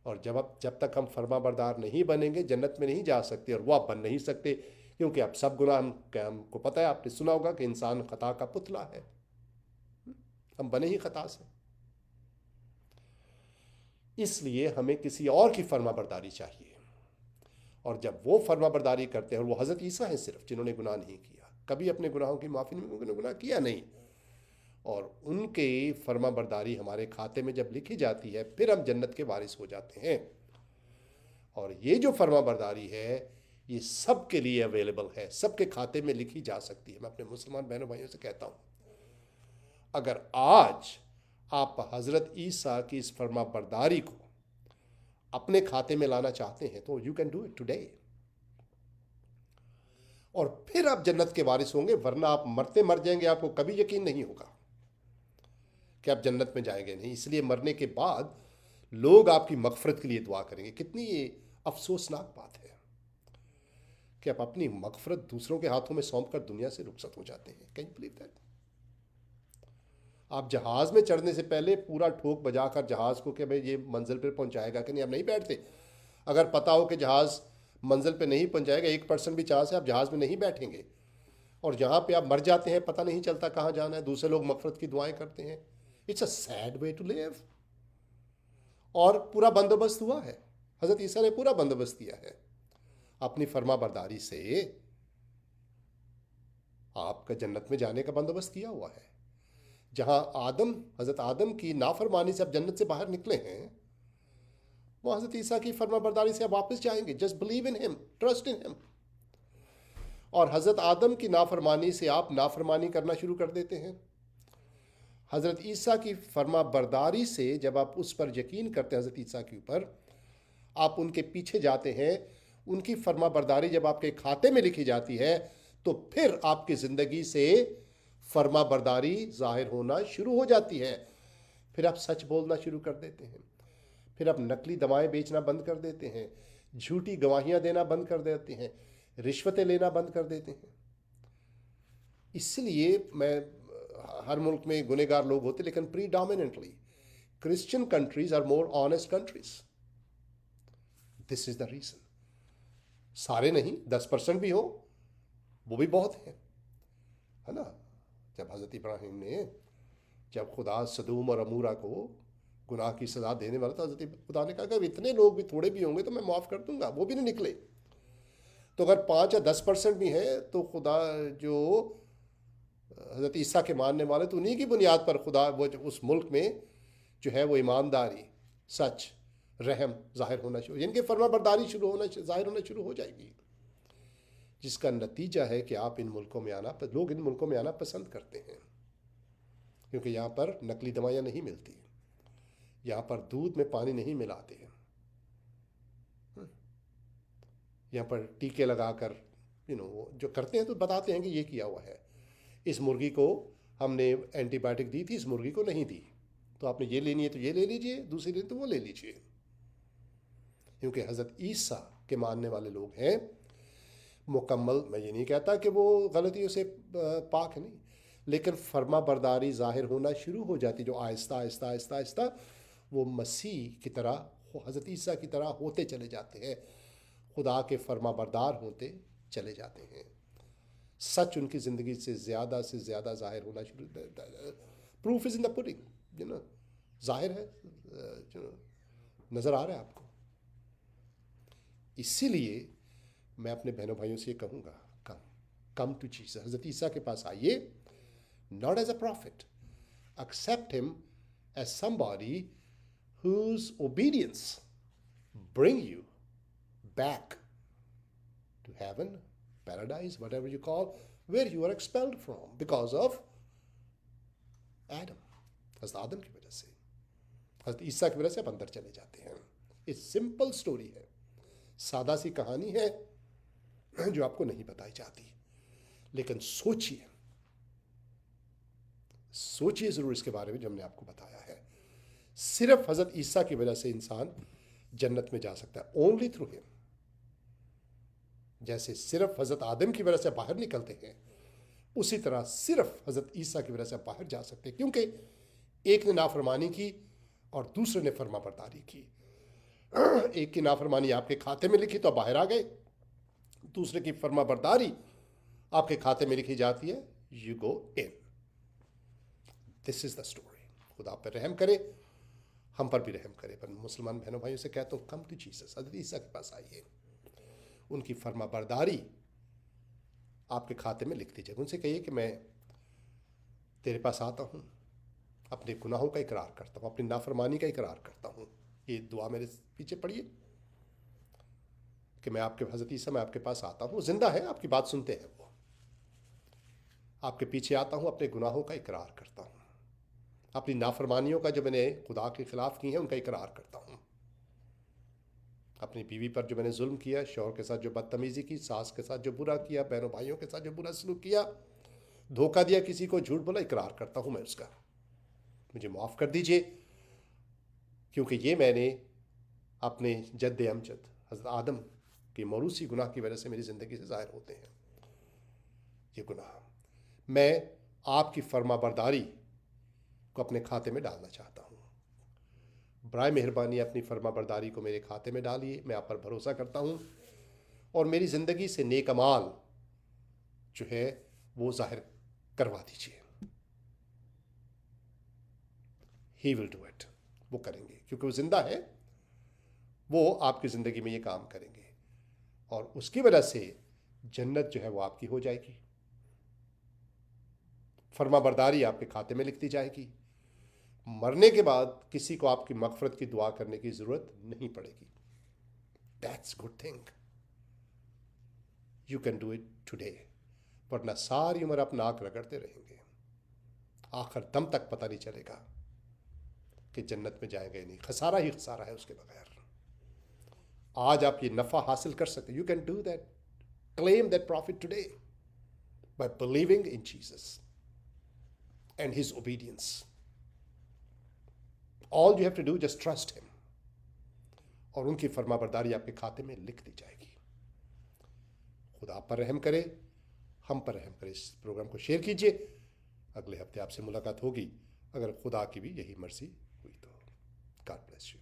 اور جب تک ہم فرما بردار نہیں بنیں گے جنت میں نہیں جا سکتے, اور وہ آپ بن نہیں سکتے کیونکہ اب سب گناہ ہم کو پتہ ہے, آپ نے سنا ہوگا کہ انسان خطا کا پتلا ہے, ہم بنے ہی خطا سے. اس لیے ہمیں کسی اور کی فرما برداری چاہیے, اور جب وہ فرما برداری کرتے ہیں, اور وہ حضرت عیسیٰ ہیں صرف جنہوں نے گناہ نہیں کیا, کبھی اپنے گناہوں کی معافی نہیں, انہوں نے گناہ کیا نہیں, اور ان کی فرما برداری ہمارے کھاتے میں جب لکھی جاتی ہے پھر ہم جنت کے وارث ہو جاتے ہیں. اور یہ جو فرما برداری ہے یہ سب کے لیے اویلیبل ہے, سب کے کھاتے میں لکھی جا سکتی ہے. میں اپنے مسلمان بہنوں بھائیوں سے کہتا ہوں, اگر آج آپ حضرت عیسیٰ کی اس فرما برداری کو اپنے کھاتے میں لانا چاہتے ہیں تو you can do it today, اور پھر آپ جنت کے وارث ہوں گے. ورنہ آپ مرتے مر جائیں گے, آپ کو کبھی یقین نہیں ہوگا کہ آپ جنت میں جائیں گے نہیں. اس لیے مرنے کے بعد لوگ آپ کی مغفرت کے لیے دعا کریں گے. کتنی یہ افسوسناک بات ہے کہ آپ اپنی مغفرت دوسروں کے ہاتھوں میں سونپ کر دنیا سے رخصت ہو جاتے ہیں. Can you believe that? آپ جہاز میں چڑھنے سے پہلے پورا ٹھوک بجا کر جہاز کو کہ بھائی یہ منزل پہ پہنچائے گا کہ نہیں, آپ نہیں بیٹھتے. اگر پتا ہو کہ جہاز منزل پہ نہیں پہنچائے گا, 1% بھی چانس ہے, آپ جہاز میں نہیں بیٹھیں گے. اور جہاں پہ آپ مر جاتے ہیں پتہ نہیں چلتا کہاں جانا ہے, دوسرے لوگ مغفرت کی دعائیں کرتے ہیں. It's a sad way to live. اور پورا بندوبست ہوا ہے, حضرت عیسیٰ نے پورا بندوبست کیا ہے. اپنی فرما برداری سے آپ کا جنت میں جانے کا بندوبست کیا ہوا ہے. جہاں حضرت آدم کی نافرمانی سے اب جنت سے باہر نکلے ہیں, وہ حضرت عیسیٰ کی فرما برداری سے اب واپس جائیں گے. جسٹ بلیو ان ہم, ٹرسٹ ان ہم. اور حضرت آدم کی نافرمانی سے آپ نافرمانی کرنا شروع کر دیتے ہیں. حضرت عیسیٰ کی فرما برداری سے جب آپ اس پر یقین کرتے ہیں, حضرت عیسیٰ کے اوپر, آپ ان کے پیچھے جاتے ہیں, ان کی فرما برداری جب آپ کے کھاتے میں لکھی جاتی ہے تو پھر آپ کی زندگی سے فرما برداری ظاہر ہونا شروع ہو جاتی ہے. پھر آپ سچ بولنا شروع کر دیتے ہیں, پھر آپ نقلی دوائیں بیچنا بند کر دیتے ہیں, جھوٹی گواہیاں دینا بند کر دیتے ہیں, رشوتیں لینا بند کر دیتے ہیں. اس لیے ہر ملک میں گنہگار لوگ ہوتے, لیکن predominantly Christian countries are more honest countries. This is the reason. سارے نہیں, 10% بھی ہو وہ بھی بہت ہیں, ہے نا. جب حضرت ابراہیم نے, جب خدا سدوم اور عمورہ کو گناہ کی سزا دینے والا تھا, حضرت خدا نے کہا کہ اتنے لوگ بھی تھوڑے بھی ہوں گے تو میں معاف کر دوں گا, وہ بھی نہیں نکلے. تو اگر 5 یا 10% بھی ہیں تو خدا جو حضرت عیسیٰ کے ماننے والے, تو انہی کی بنیاد پر خدا وہ اس ملک میں جو ہے وہ ایمانداری, سچ, رحم ظاہر ہونا شروع, ان کے فرما برداری ظاہر ہونا شروع ہو جائے گی. جس کا نتیجہ ہے کہ آپ ان ملکوں میں لوگ ان ملکوں میں آنا پسند کرتے ہیں, کیونکہ یہاں پر نقلی دوائیاں نہیں ملتی, یہاں پر دودھ میں پانی نہیں ملاتے ہیں, یہاں پر ٹیکے لگا کر جو کرتے ہیں تو بتاتے ہیں کہ یہ کیا ہوا ہے. اس مرغی کو ہم نے اینٹی بائیوٹک دی تھی, اس مرغی کو نہیں دی, تو آپ نے یہ لینی ہے تو یہ لے لیجئے, دوسری لینی تو وہ لے لیجئے. کیونکہ حضرت عیسیٰ کے ماننے والے لوگ ہیں مکمل, میں یہ نہیں کہتا کہ وہ غلطیوں سے پاک نہیں, لیکن فرما برداری ظاہر ہونا شروع ہو جاتی, جو آہستہ آہستہ آہستہ آہستہ وہ مسیح کی طرح, حضرت عیسیٰ کی طرح ہوتے چلے جاتے ہیں, خدا کے فرما بردار ہوتے چلے جاتے ہیں. سچ ان کی زندگی سے زیادہ ظاہر ہونا شروع. Proof is in the pudding, ظاہر ہے, نظر آ رہا ہے آپ کو. اسی لیے میں اپنے بہنوں بھائیوں سے یہ کہوں گا, come to Jesus. حضرت عیسیٰ کے پاس آئیے, not as a prophet. Accept him as somebody whose obedience bring you back to heaven, paradise, whatever you call, where you are expelled from because of Adam. حضرت آدم کی وجہ سے, حضرت عیسیٰ کی وجہ سے آپ اندر چلے جاتے ہیں. یہ سمپل سٹوری ہے, سادہ سی کہانی ہے جو آپ کو نہیں بتائی جاتی, لیکن سوچیے ضرور اس کے بارے میں جو ہم نے آپ کو بتایا ہے. صرف حضرت عیسیٰ کی وجہ سے انسان جنت میں جا سکتا ہے, اونلی تھرو ہم. جیسے صرف حضرت آدم کی وجہ سے باہر نکلتے ہیں, اسی طرح صرف حضرت عیسیٰ کی وجہ سے باہر جا سکتے ہیں, کیونکہ ایک نے نافرمانی کی اور دوسرے نے فرما برداری کی. ایک کی نافرمانی آپ کے کھاتے میں لکھی تو باہر آ گئے, دوسرے کی فرما برداری آپ کے کھاتے میں لکھی جاتی ہے, you go in. This is the story. خدا آپ پر رحم کرے, ہم پر بھی رحم کرے. پر مسلمان بہنوں بھائیوں سے کہتا ہوں, کم ٹو جیسس, حضرت عیسیٰ کے پاس آئیے. ان کی فرما برداری آپ کے کھاتے میں لکھ دیجیے. ان سے کہیے کہ میں تیرے پاس آتا ہوں, اپنے گناہوں کا اقرار کرتا ہوں, اپنی نافرمانی کا اقرار کرتا ہوں. یہ دعا میرے پیچھے پڑھیے کہ میں آپ کے, حضرت عیسیٰ میں آپ کے پاس آتا ہوں, زندہ ہے, آپ کی بات سنتے ہیں وہ. آپ کے پیچھے آتا ہوں, اپنے گناہوں کا اقرار کرتا ہوں, اپنی نافرمانیوں کا جو میں نے خدا کے خلاف کی ہیں ان کا اقرار کرتا ہوں. اپنی بیوی پر جو میں نے ظلم کیا, شوہر کے ساتھ جو بدتمیزی کی, ساس کے ساتھ جو برا کیا, بہنوں بھائیوں کے ساتھ جو برا سلوک کیا, دھوکہ دیا, کسی کو جھوٹ بولا, اقرار کرتا ہوں میں اس کا. مجھے معاف کر دیجئے, کیونکہ یہ میں نے اپنے جد امجد حضرت آدم کے موروثی گناہ کی وجہ سے میری زندگی سے ظاہر ہوتے ہیں یہ گناہ. میں آپ کی فرما برداری کو اپنے کھاتے میں ڈالنا چاہتا ہوں. برائے مہربانی اپنی فرما برداری کو میرے کھاتے میں ڈالیے. میں آپ پر بھروسہ کرتا ہوں, اور میری زندگی سے نیک اعمال جو ہے وہ ظاہر کروا دیجیے. ہی ول ڈو اٹ. وہ کریں گے, کیونکہ وہ زندہ ہے, وہ آپ کی زندگی میں یہ کام کریں گے, اور اس کی وجہ سے جنت جو ہے وہ آپ کی ہو جائے گی. فرما برداری آپ کے کھاتے میں لکھ دی جائے گی. مرنے کے بعد کسی کو آپ کی مغفرت کی دعا کرنے کی ضرورت نہیں پڑے گی. That's good thing. You can do it today, ورنہ ساری عمر آپ ناک رگڑتے رہیں گے, آخر دم تک پتہ نہیں چلے گا کہ جنت میں جائیں گے نہیں. خسارہ ہی خسارہ ہے اس کے بغیر. آج آپ یہ نفع حاصل کر سکتے. You can do that, claim that profit today by believing in Jesus and his obedience. All you have to do, just trust him, اور ان کی فرما برداری آپ کے کھاتے میں لکھ دی جائے گی. خدا آپ پر رحم کرے, ہم پر رحم کرے. اس پروگرام کو شیئر کیجئے. اگلے ہفتے آپ سے ملاقات ہوگی اگر خدا کی بھی یہی مرضی ہوئی تو. God bless you.